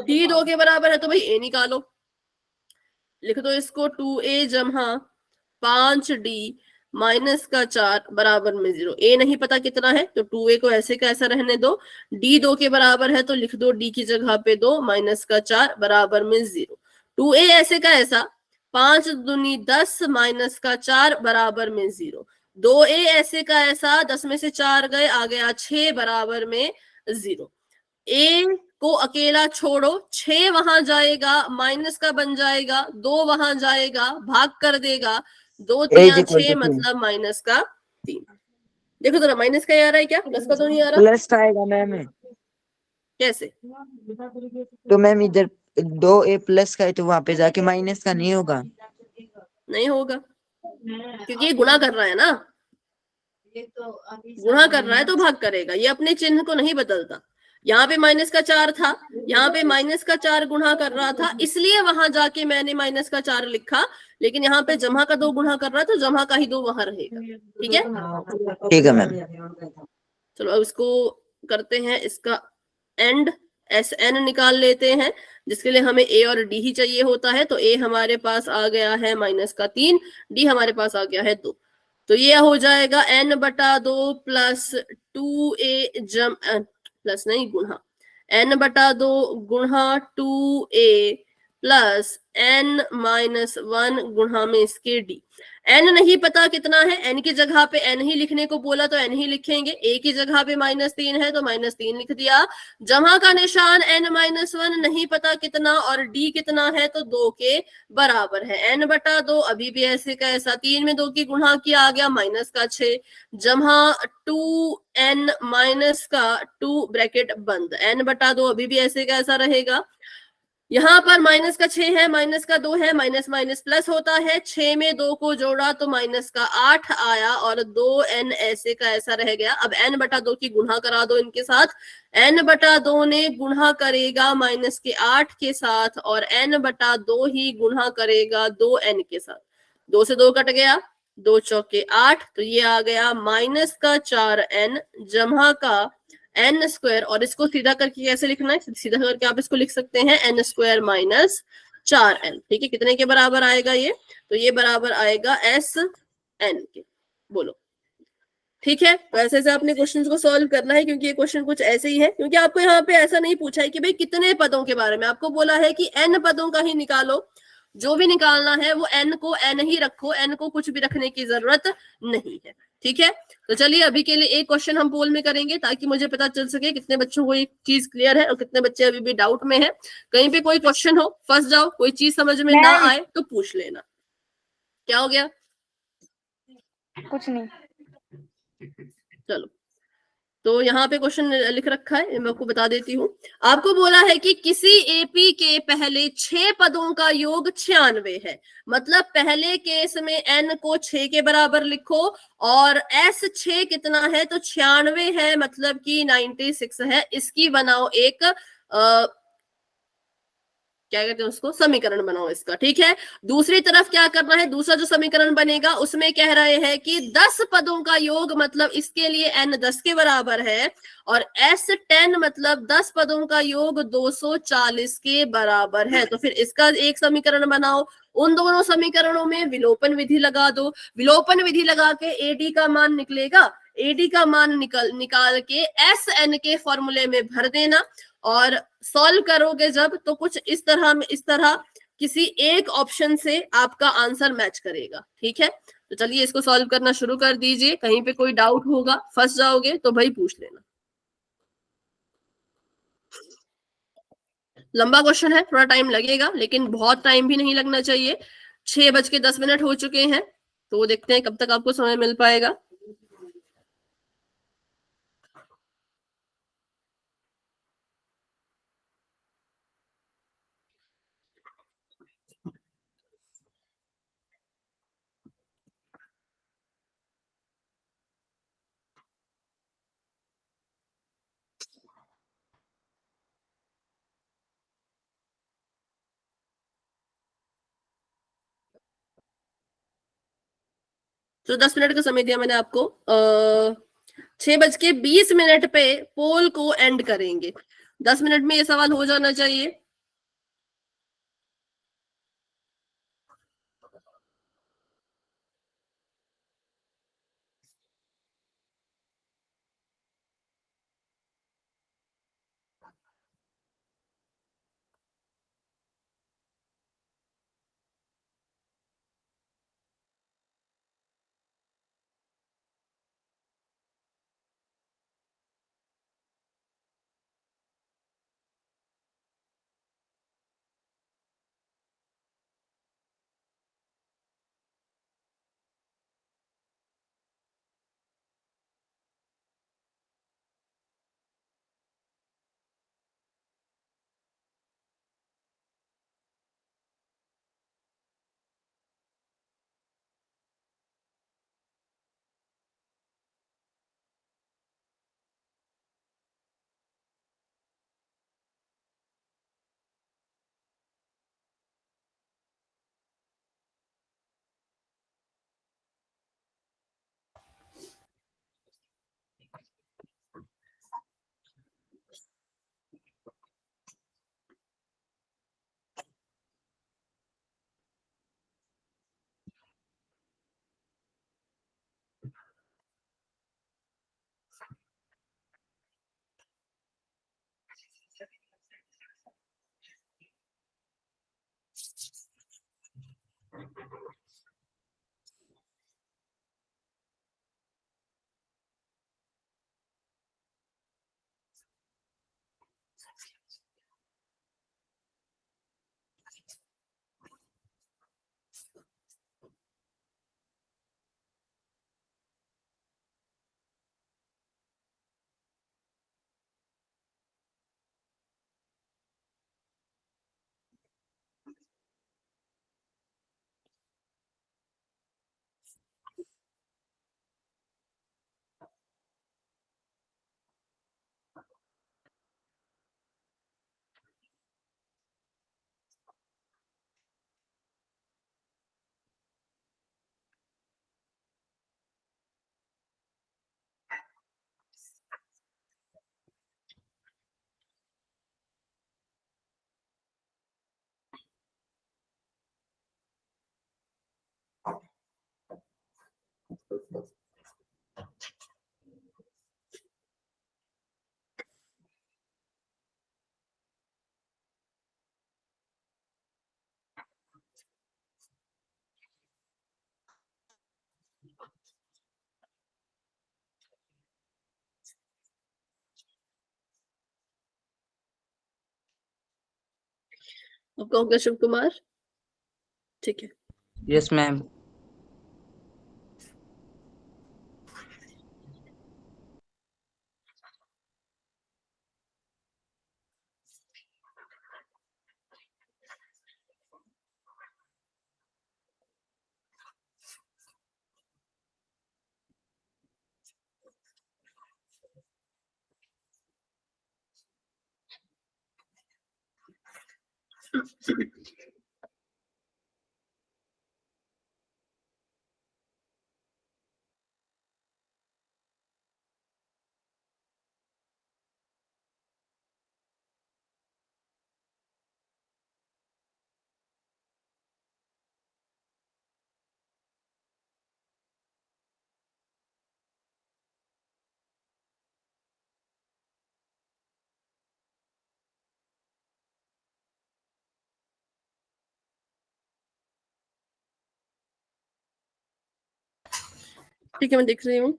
d 2 के बराबर है तो भाई a निकालो, लिख दो इसको 2a जमा 5d माइनस का 4 बराबर में 0। a नहीं पता कितना है, तो 2a को ऐसे कैसा रहने दो, d 2 के बराबर है तो लिख दो d की जगह पे 2 माइनस का 4 बराबर में 0। 2a ऐसे का ऐसा, 5 दूनी 10 माइनस का 4 बराबर में 0। 2a ऐसे का ऐसा, 10 में से 4 गए, आ गया 6 बराबर में 0। a को अकेला छोड़ो, 6 वहां जाएगा, माइनस का बन जाएगा, 2 वहां जाएगा, भाग कर देगा, 2 3 6 मतलब माइनस का 3। देखो जरा माइनस का आ रहा है क्या, प्लस का तो नहीं आ रहा, प्लस आएगा मैम, कैसे, तो मैम इधर 2a प्लस का है तो वहां पे जाके माइनस का नहीं होगा, नहीं होगा, क्योंकि ये गुणा कर रहा है ना, गुणा कर रहा है तो भाग करेगा, ये अपने चिन्ह को नहीं बदलता। यहाँ पे माइनस का 4 था, यहाँ पे माइनस का 4 गुणा कर रहा था, इसलिए वहां जाके मैंने माइनस का 4 लिखा, लेकिन यहाँ पे जमा का 2 गुणा कर रहा है तो जमा का ही 2 वहां रहेगा, ठीक है, ठीक है मैम। चलो अब इसको करते हैं, इसका एंड Sn निकाल लेते हैं, जिसके लिए हमें a और d ही चाहिए होता है। तो a हमारे पास आ गया है माइनस का 3, d हमारे पास आ गया है 2, तो ये हो जाएगा n/2 + 2a प्लस नहीं गुणा n बटा 2 गुणा 2a प्लस n माइनस 1 गुणा में इसके d। n नहीं पता कितना है, n की जगह पे n ही लिखने को बोला तो n ही लिखेंगे, a की जगह पे -3 है तो -3 लिख दिया। जमा का निशान n माइनस 1 नहीं पता कितना और d कितना है तो 2 के बराबर है। n बटा 2 अभी भी ऐसे का ऐसा, 3 में 2 की गुणा किया आ गया माइनस का 6 जमा 2n माइनस का 2 ब्रैकेट बंद, n बटा 2 अभी भी ऐसे का ऐसा रहेगा। यहाँ पर माइनस का 6 है, माइनस का 2 है, माइनस माइनस प्लस होता है, 6 में 2 को जोड़ा तो माइनस का 8 आया और 2n ऐसे का ऐसा रह गया। अब n बटा 2 की गुणा करा दो इनके साथ, n बटा 2 ने गुणा करेगा माइनस के 8 के साथ और n बटा 2 ही गुणा करेगा 2n के साथ। 2 से 2 कट गया, 2 चौके 8, तो ये आ गया माइनस का 4n जमा का n स्क्वायर, और इसको सीधा करके कैसे लिखना है, सीधा करके आप इसको लिख सकते हैं n स्क्वायर माइनस 4n। ठीक है, कितने के बराबर आएगा ये, तो ये बराबर आएगा SN के। बोलो ठीक है, तो ऐसे से आपने क्वेश्चन को सॉल्व करना है, क्योंकि ये क्वेश्चन कुछ ऐसे ही है, क्योंकि आपको यहाँ पे ऐसा नहीं पूछा है कि भाई कितने पदों के बारे में, आपको बोला है कि n पदों का ही निकालो, जो भी निकालना है वो n को n ही रखो, n को कुछ भी रखने की जरूरत नहीं है। ठीक है, तो चलिए अभी के लिए एक क्वेश्चन हम पोल में करेंगे ताकि मुझे पता चल सके कितने बच्चों को ये चीज क्लियर है और कितने बच्चे अभी भी डाउट में है। कहीं पे कोई क्वेश्चन हो, फंस जाओ, कोई चीज समझ में ना आए तो पूछ लेना। क्या हो गया? कुछ नहीं। चलो, तो यहाँ पे क्वेश्चन लिख रखा है, मैं आपको बता देती हूँ। आपको बोला है कि किसी एपी के पहले 6 पदों का योग 96 है, मतलब पहले केस में n को 6 के बराबर लिखो और s 6 कितना है तो 96 है, मतलब कि 96 है। इसकी बनाओ एक क्या कहते हैं उसको, समीकरण बनाओ इसका। ठीक है, दूसरी तरफ क्या करना है, दूसरा जो समीकरण बनेगा उसमें कह रहे हैं कि 10 पदों का योग, मतलब इसके लिए n 10 के बराबर है और s 10 मतलब 10 पदों का योग 240 के बराबर है। तो फिर इसका एक समीकरण बनाओ, उन दोनों समीकरणों में विलोपन विधि लगा दो, विलोपन विधि लगा के ad का मान निकलेगा, ad का मान निकाल के sn के फॉर्मूले में भर देना और सॉल्व करोगे जब तो कुछ इस तरह किसी एक ऑप्शन से आपका आंसर मैच करेगा। ठीक है, तो चलिए इसको सॉल्व करना शुरू कर दीजिए। कहीं पे कोई डाउट होगा, फंस जाओगे तो भाई पूछ लेना। लंबा क्वेश्चन है, थोड़ा टाइम लगेगा, लेकिन बहुत टाइम भी नहीं लगना चाहिए। 6:10 हो चुके हैं, तो देखते हैं कब तक आपको समय मिल पाएगा। तो 10 मिनट का समय दिया मैंने आपको। 6:20 पे पोल को एंड करेंगे। 10 मिनट में ये सवाल हो जाना चाहिए। आपका हो गया शिव कुमार? ठीक है। Yes ma'am. ठीक है, मैं देख रही हूँ।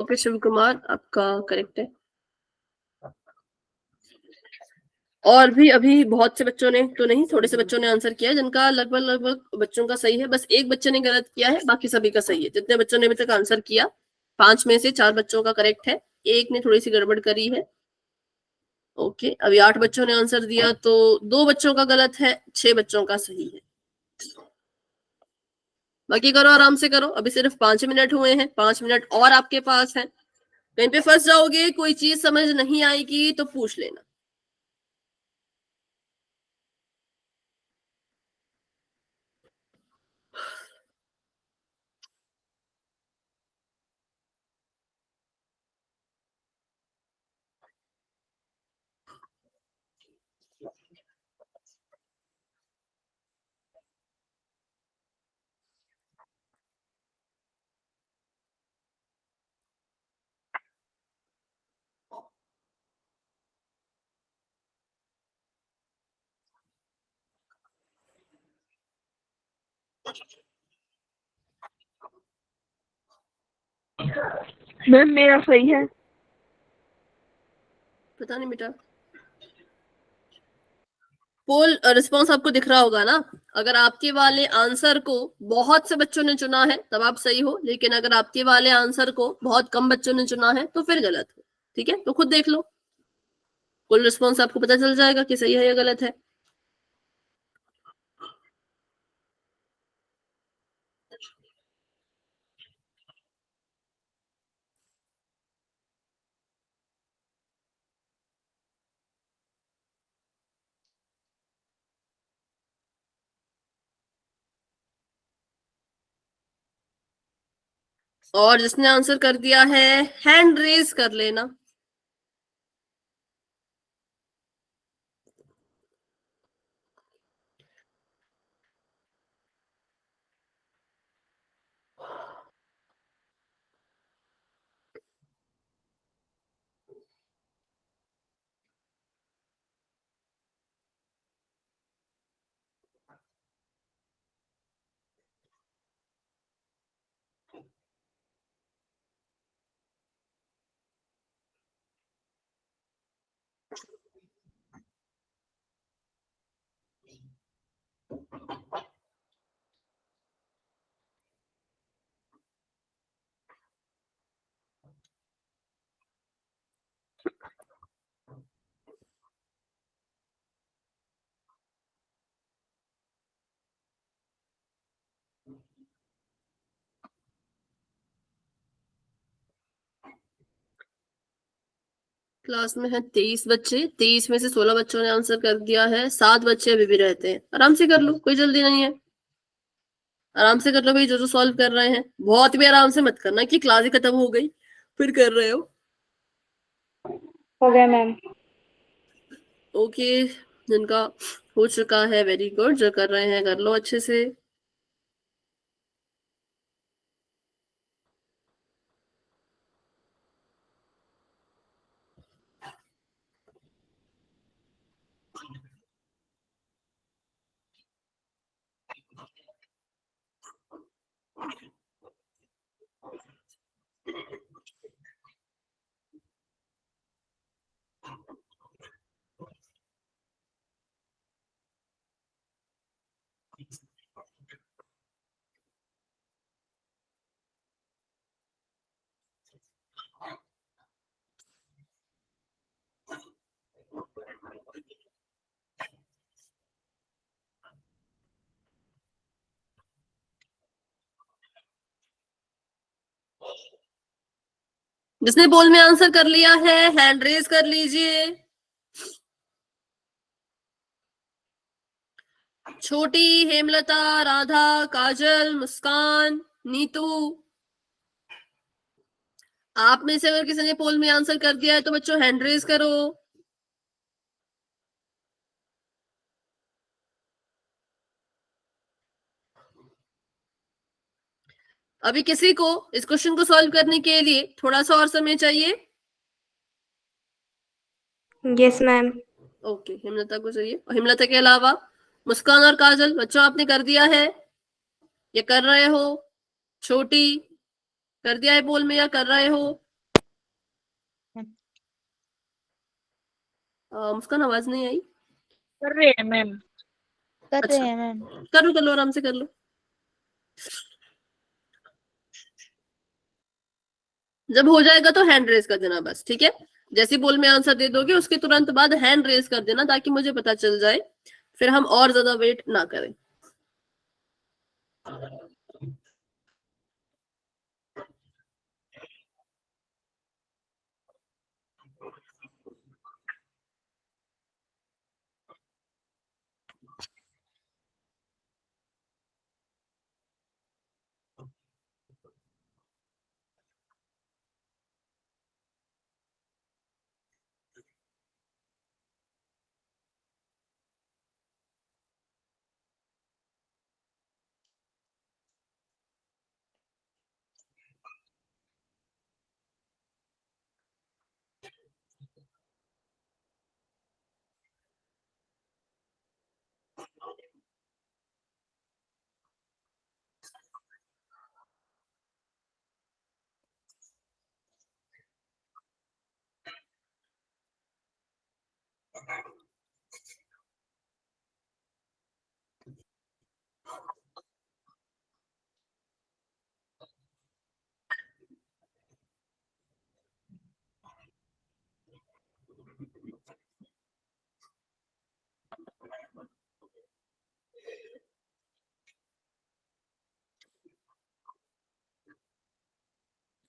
ओके शिव कुमार, आपका करेक्ट है। और भी अभी बहुत से बच्चों ने तो नहीं, थोड़े से बच्चों ने आंसर किया है, जिनका लगभग लगभग बच्चों का सही है। बस एक बच्चे ने गलत किया है, बाकी सभी का सही है। जितने बच्चों ने अभी तक आंसर किया, 5 में से 4 बच्चों का करेक्ट है, एक ने थोड़ी सी गड़बड़ करी है। ओके, अभी 8 बच्चों ने आंसर दिया, तो 2 बच्चों का गलत है, 6 बच्चों का सही है। बाकी करो, आराम से करो, अभी सिर्फ 5 मिनट हुए हैं, 5 मिनट और आपके पास है। कहीं पे फंस जाओगे, कोई चीज समझ नहीं आएगी तो पूछ लेना। मैम मेरा सही है, पता नहीं बेटा। पोल रिस्पॉन्स आपको दिख रहा होगा ना। अगर आपके वाले आंसर को बहुत से बच्चों ने चुना है तब आप सही हो, लेकिन अगर आपके वाले आंसर को बहुत कम बच्चों ने चुना है तो फिर गलत हो। ठीक है, तो खुद देख लो, कुल रिस्पॉन्स आपको पता चल जाएगा कि सही है या गलत है। और जिसने आंसर कर दिया है, हैंड रेज कर लेना। क्लास में है 23 बच्चे, 23 में से 16 बच्चों ने आंसर कर दिया है, 7 बच्चे अभी भी रहते हैं। आराम से कर लो, कोई जल्दी नहीं है, आराम से कर लो भाई। जो जो सॉल्व कर रहे हैं, बहुत भी आराम से मत करना कि क्लास ही खत्म हो गई फिर कर रहे हो। हो गया मैम। ओके, जिनका हो चुका है वेरी गुड, जो कर रहे हैं कर लो अच्छे से। जिसने पोल में आंसर कर लिया है हैंड रेज कर लीजिए। छोटी, हेमलता, राधा, काजल, मुस्कान, नीतू। आप में से अगर किसी ने पोल में आंसर कर दिया है तो बच्चों हैंड रेज करो। अभी किसी को इस क्वेश्चन को सॉल्व करने के लिए थोड़ा सा और समय चाहिए? Yes ma'am. ओके, हेमलता को चाहिए। और हेमलता के अलावा मुस्कान और काजल, बच्चों आपने कर दिया है या कर रहे हो? छोटी, कर दिया है पोल में या कर रहे हो? मुस्कान आवाज नहीं आई। कर रहे हैं मैम। कर अच्छा। रहे हैं मैम। कर लो आराम से कर लो। जब हो जाएगा तो हैंड रेज कर देना बस, ठीक है? जैसे बोल में आंसर दे दोगे उसके तुरंत बाद हैंड रेज कर देना ताकि मुझे पता चल जाए, फिर हम और ज्यादा वेट ना करें।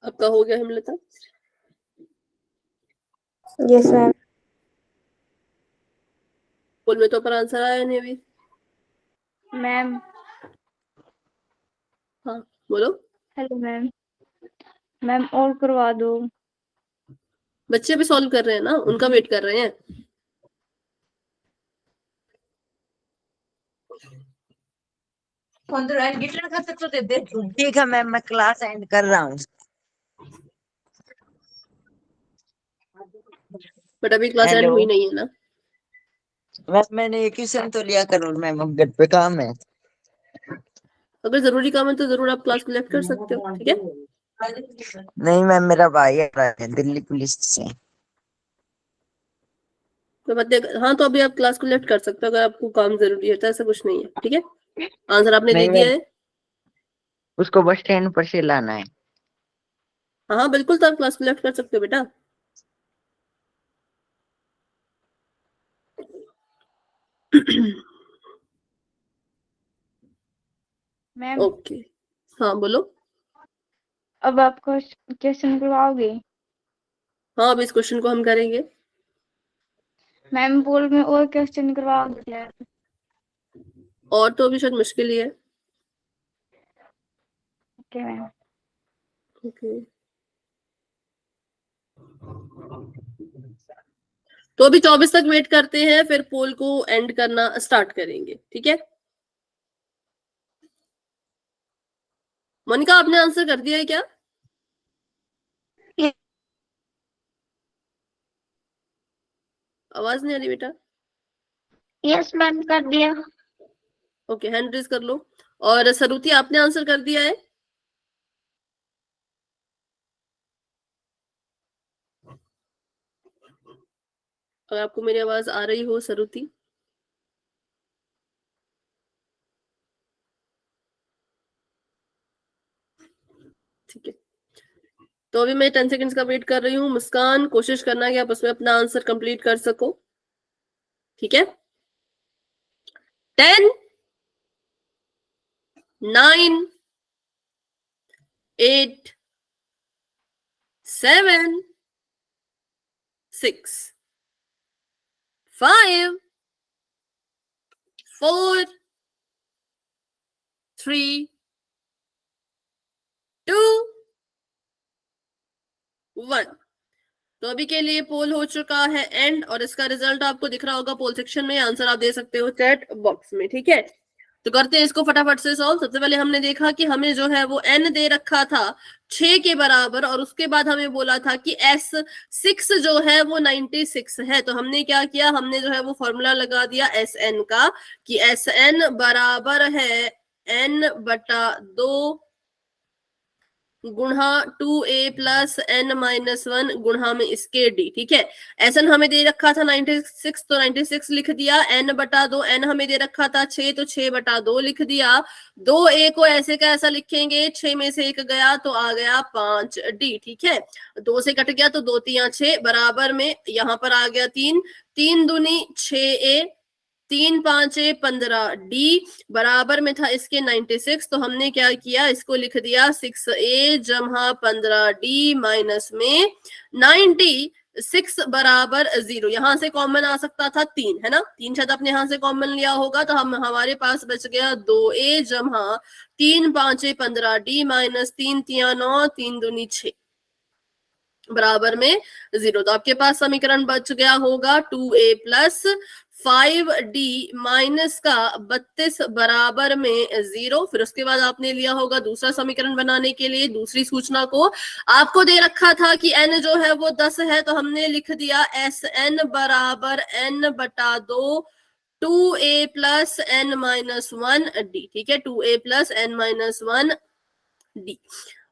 आपका हो गया हेमलता? Yes ma'am. बोल में तो पर आंसर आया नहीं अभी। मैम। हाँ बोलो। Hello ma'am. मैम और करवा दो। बच्चे भी सॉल्व कर रहे हैं ना, उनका वेट कर रहे हैं। ठीक है मैम, मैं क्लास एंड कर रहा हूँ। बट अभी क्लास एंड हेलो हुई नहीं है ना। बस मैंने एक क्वेश्चन तो लिया करो मैम, अब घर पे काम है। अगर जरूरी काम है तो जरूर आप क्लास को लेफ्ट कर सकते हो, ठीक है? नहीं मैम, मेरा भाई आ रहा है दिल्ली पुलिस से। तो हाँ, तो अभी आप क्लास को लेफ्ट कर सकते हो अगर आपको काम जरूरी है, तो ऐसा कुछ नहीं है, ठीक है? आंसर आपने दे नहीं दिया मैम, है। उसको बस स्टैंड पर से लाना है। हाँ हाँ बिल्कुल, तो आप क्लास को लेफ्ट कर सकते हो बेटा। मैम ओके, हाँ बोलो। अब आप क्वेश्चन करवाओगे? हाँ, अब इस क्वेश्चन को हम करेंगे। मैम बोल में और क्वेश्चन करवाओगे क्या? और तो अभी शायद मुश्किल ही है। Okay ma'am. ओके, तो अभी 24 तक वेट करते हैं, फिर पोल को एंड करना स्टार्ट करेंगे, ठीक है। मोनिका आपने आंसर कर दिया है क्या? Yes. आवाज नहीं आ रही बेटा। यस मैम, कर दिया। ओके, हैंड रेज कर लो। और सरुति आपने आंसर कर दिया है? अगर आपको मेरी आवाज आ रही हो सरुति। ठीक है, तो अभी मैं 10 सेकंड्स का वेट कर रही हूँ। मुस्कान, कोशिश करना कि आप उसमें अपना आंसर कंप्लीट कर सको, ठीक है। 10, 9, 8, 7, 6, 5, 4, 3, 2, 1। तो अभी के लिए पोल हो चुका है एंड, और इसका रिजल्ट आपको दिख रहा होगा पोल सेक्शन में। आंसर आप दे सकते हो चैट बॉक्स में, ठीक है। तो करते हैं इसको फटाफट से सॉल्व। सबसे पहले हमने देखा कि हमें जो है वो n दे रखा था 6 के बराबर, और उसके बाद हमें बोला था कि S6 जो है वो 96 है। तो हमने क्या किया, हमने जो है वो फॉर्मूला लगा दिया Sn का, कि Sn बराबर है n/2 गुणा 2a प्लस n-1 गुणा में इसके d, ठीक है। Sn हमें दे रखा था 96, तो 96 लिख दिया। n/2, n हमें दे रखा था 6, तो 6/2 लिख दिया। 2a को ऐसे का ऐसा लिखेंगे, 6 में से 1 गया तो आ गया 5d, ठीक है। 2 से कट गया तो 2 3 6 बराबर में यहाँ पर आ गया 3, 3 दूनी 6a, 3 5 15d बराबर में था इसके 96। तो हमने क्या किया, इसको लिख दिया 6a जमा 15d माइनस में 96 बराबर 0। यहां से कॉमन आ सकता था 3, है ना। 3 शायद आपने यहां से कॉमन लिया होगा, तो हमारे पास बच गया 2a जमा 3 5 15d माइनस 3 3 9 3 दूनी 6 बराबर में 0। तो आपके पास समीकरण बच गया होगा 2a प्लस 5d माइनस का 32 बराबर में 0। फिर उसके बाद आपने लिया होगा दूसरा समीकरण बनाने के लिए दूसरी सूचना को। आपको दे रखा था कि n जो है वो 10 है, तो हमने लिख दिया Sn बराबर n/2 2a प्लस n-1d, ठीक है। 2a plus n-1d।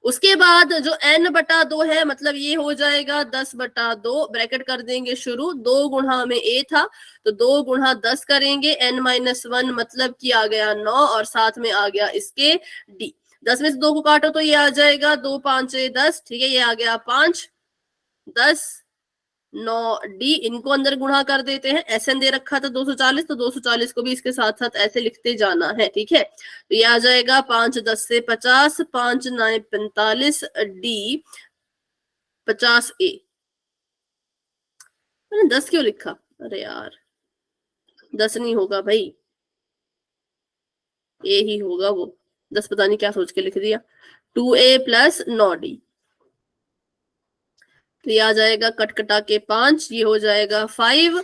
उसके बाद जो n/2 है, मतलब ये हो जाएगा 10/2, ब्रैकेट कर देंगे शुरू। 2 गुणा में a था, तो 2 गुणा 10 करेंगे, n-1 मतलब कि आ गया 9, और साथ में आ गया इसके d। 10 में से 2 को काटो तो ये आ जाएगा 2 5 10, ठीक है। ये आ गया 5 10 9d। इनको अंदर गुणा कर देते हैं। Sn दे रखा था 240, तो 240 को भी इसके साथ साथ ऐसे लिखते जाना है, ठीक है। तो ये आ जाएगा 5 10 से 50, 5 9 45 d 50a। मैंने 10 क्यों लिखा, अरे यार 10 नहीं होगा भाई, ए ही होगा वो। 10 पता नहीं क्या सोच के लिख दिया। 2a प्लस 9d, तो ये आ जाएगा कटकटा के 5, ये हो जाएगा 5।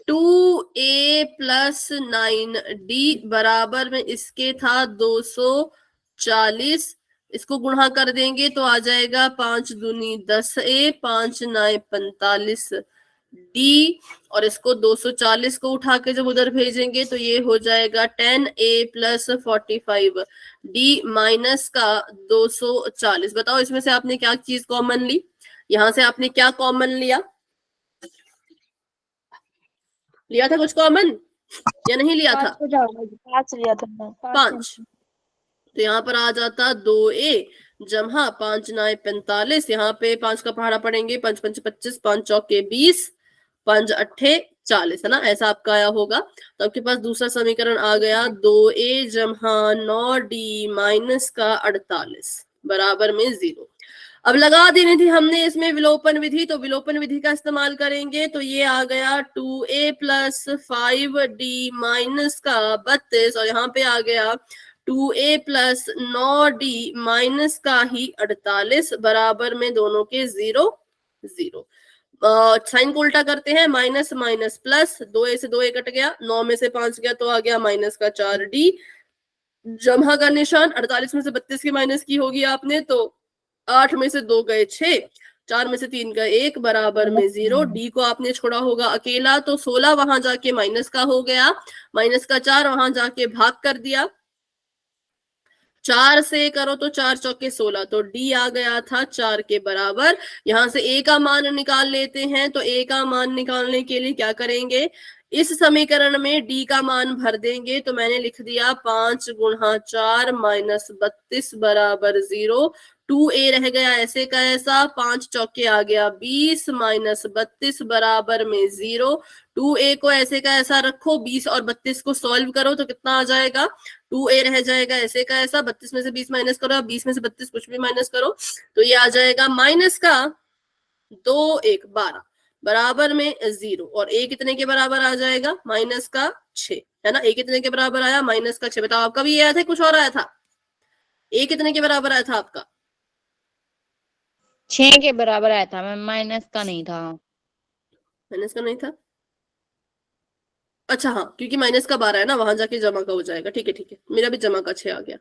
2a प्लस 9d बराबर में इसके था 240। इसको गुणा कर देंगे तो आ जाएगा 5 दूनी 10a, 5 9 45d, और इसको 240 को उठा के जब उधर भेजेंगे तो ये हो जाएगा 10a प्लस 45d माइनस का 240। बताओ इसमें से आपने क्या चीज कॉमन ली, यहां से आपने क्या कॉमन लिया था कुछ कॉमन या नहीं लिया था? 5 लिया था। 5, तो यहाँ पर आ जाता 2a जमा 5 9 45। यहाँ पे 5 का पहाड़ा पड़ेंगे, 5 5 25, 5 चौके 20, 5 8 40, है ना। ऐसा आपका आया होगा। तो आपके पास दूसरा समीकरण आ गया 2a जमा 9d माइनस का 48 बराबर में 0। अब लगा देनी थी हमने इसमें विलोपन विधि, तो विलोपन विधि का इस्तेमाल करेंगे। तो ये आ गया 2a प्लस 5d माइनस का 32, और यहाँ पे आ गया 2a प्लस 9d माइनस का ही 48 बराबर में दोनों के 0 0। साइन को उल्टा करते हैं, माइनस माइनस प्लस, 2a से 2a कट गया, 9 में से 5 गया तो आ गया माइनस का 4d, जमा का निशान 48 में से 32 की माइनस की होगी आपने तो 8 में से 2 गए 6, 4 में से 3 गए 1 बराबर में 0, डी को आपने छोड़ा होगा अकेला तो 16 वहां जाके माइनस का हो गया, माइनस का 4 वहां जाके भाग कर दिया, 4 से करो तो 4 चौके 16, तो डी आ गया था 4 के बराबर। यहां से ए का मान निकाल लेते हैं, तो ए का मान निकालने के लिए क्या करेंगे, इस समीकरण में डी का मान भर देंगे, तो मैंने लिख दिया 5 गुणा 4 माइनस 32 बराबर 0, 2a रह गया ऐसे का ऐसा, 5 चौके आ गया 20 माइनस 32 बराबर में 0, 2a को ऐसे का ऐसा रखो, 20 और 32 को सॉल्व करो तो कितना आ जाएगा, 2a रह जाएगा ऐसे का ऐसा, 32 में से 20 माइनस करो, 20 में से 32 कुछ भी माइनस करो तो ये आ जाएगा माइनस का 2 1 12 बराबर में 0, और a कितने के बराबर आ जाएगा, माइनस का 6, है ना, a कितने के बराबर आया, माइनस का 6। बताओ आपका भी ये आया था कुछ और आया था, a कितने के बराबर आया था आपका, 6 के बराबर आया था मैम, माइनस का नहीं था। माइनस का नहीं था, अच्छा हाँ, क्योंकि माइनस का 12 है ना, वहां जाके जमा का हो जाएगा, ठीक है ठीक है, मेरा भी जमा का 6 आ गया,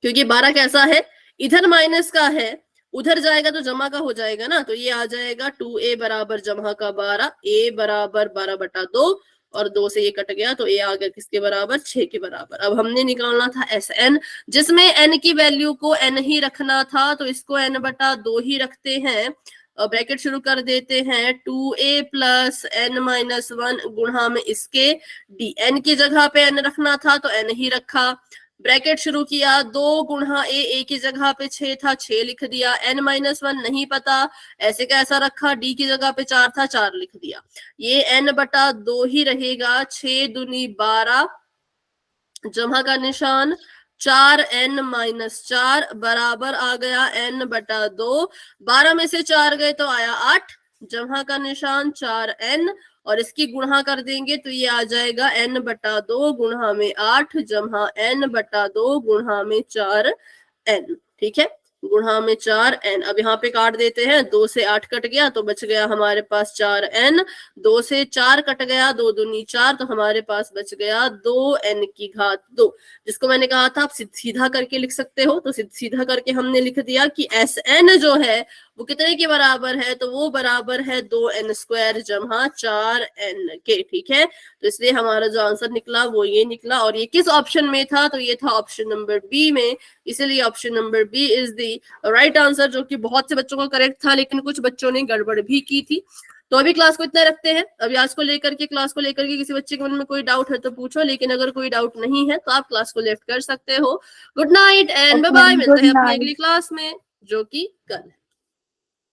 क्योंकि 12 कैसा है, इधर माइनस का है, उधर जाएगा तो जमा का हो जाएगा ना, तो ये आ जाएगा 2a बराबर जमा का 12, a बराबर 12/2, और 2 से ये कट गया तो a आ गया किसके बराबर, 6 के बराबर। अब हमने निकालना था Sn, जिसमें n की वैल्यू को n ही रखना था, तो इसको n/2 ही रखते हैं, ब्रैकेट शुरू कर देते हैं, 2a प्लस n-1 गुणा में इसके d, n की जगह पे n रखना था तो n ही रखा, ब्रैकेट शुरू किया, 2 गुणा a की जगह पे 6 था 6 लिख दिया, n-1 नहीं पता ऐसे का ऐसा रखा, d की जगह पे 4 था 4 लिख दिया, ये n/2 ही रहेगा, 6 दूनी 12, जमा का निशान 4n-4 बराबर आ गया n/2, 12 में से 4 गए तो आया 8, जमा का निशान 4n, और इसकी गुणा कर देंगे तो ये आ जाएगा n/2 गुणा में 8 जमा n/2 गुणा में 4n, ठीक है, गुणा में 4n। अब यहाँ पे काट देते हैं, 2 से 8 कट गया तो बच गया हमारे पास 4n, 2 से 4 कट गया, 2 दूनी 4, तो हमारे पास बच गया 2n की घात 2, जिसको मैंने कहा था आप सीधा करके लिख सकते हो, तो सीधा करके हमने लिख दिया कि Sn जो है वो कितने के बराबर है, तो वो बराबर है 2n² जमा 4n के, ठीक है, तो इसलिए हमारा जो आंसर निकला वो ये निकला, और ये किस ऑप्शन में था, तो ये था ऑप्शन नंबर बी में, इसीलिए option number B is the right answer, जो कि बहुत से बच्चों को करेक्ट था, लेकिन कुछ बच्चों ने गड़बड़ भी की थी। तो अभी क्लास को इतना रखते हैं, अभी आज को लेकर के क्लास को लेकर के किसी बच्चे के मन में कोई डाउट है तो पूछो, लेकिन अगर कोई डाउट नहीं है तो आप क्लास को लेफ्ट कर सकते हो। Good night and bye bye, मिलते हैं अपनी अगली क्लास में जो कि कल है।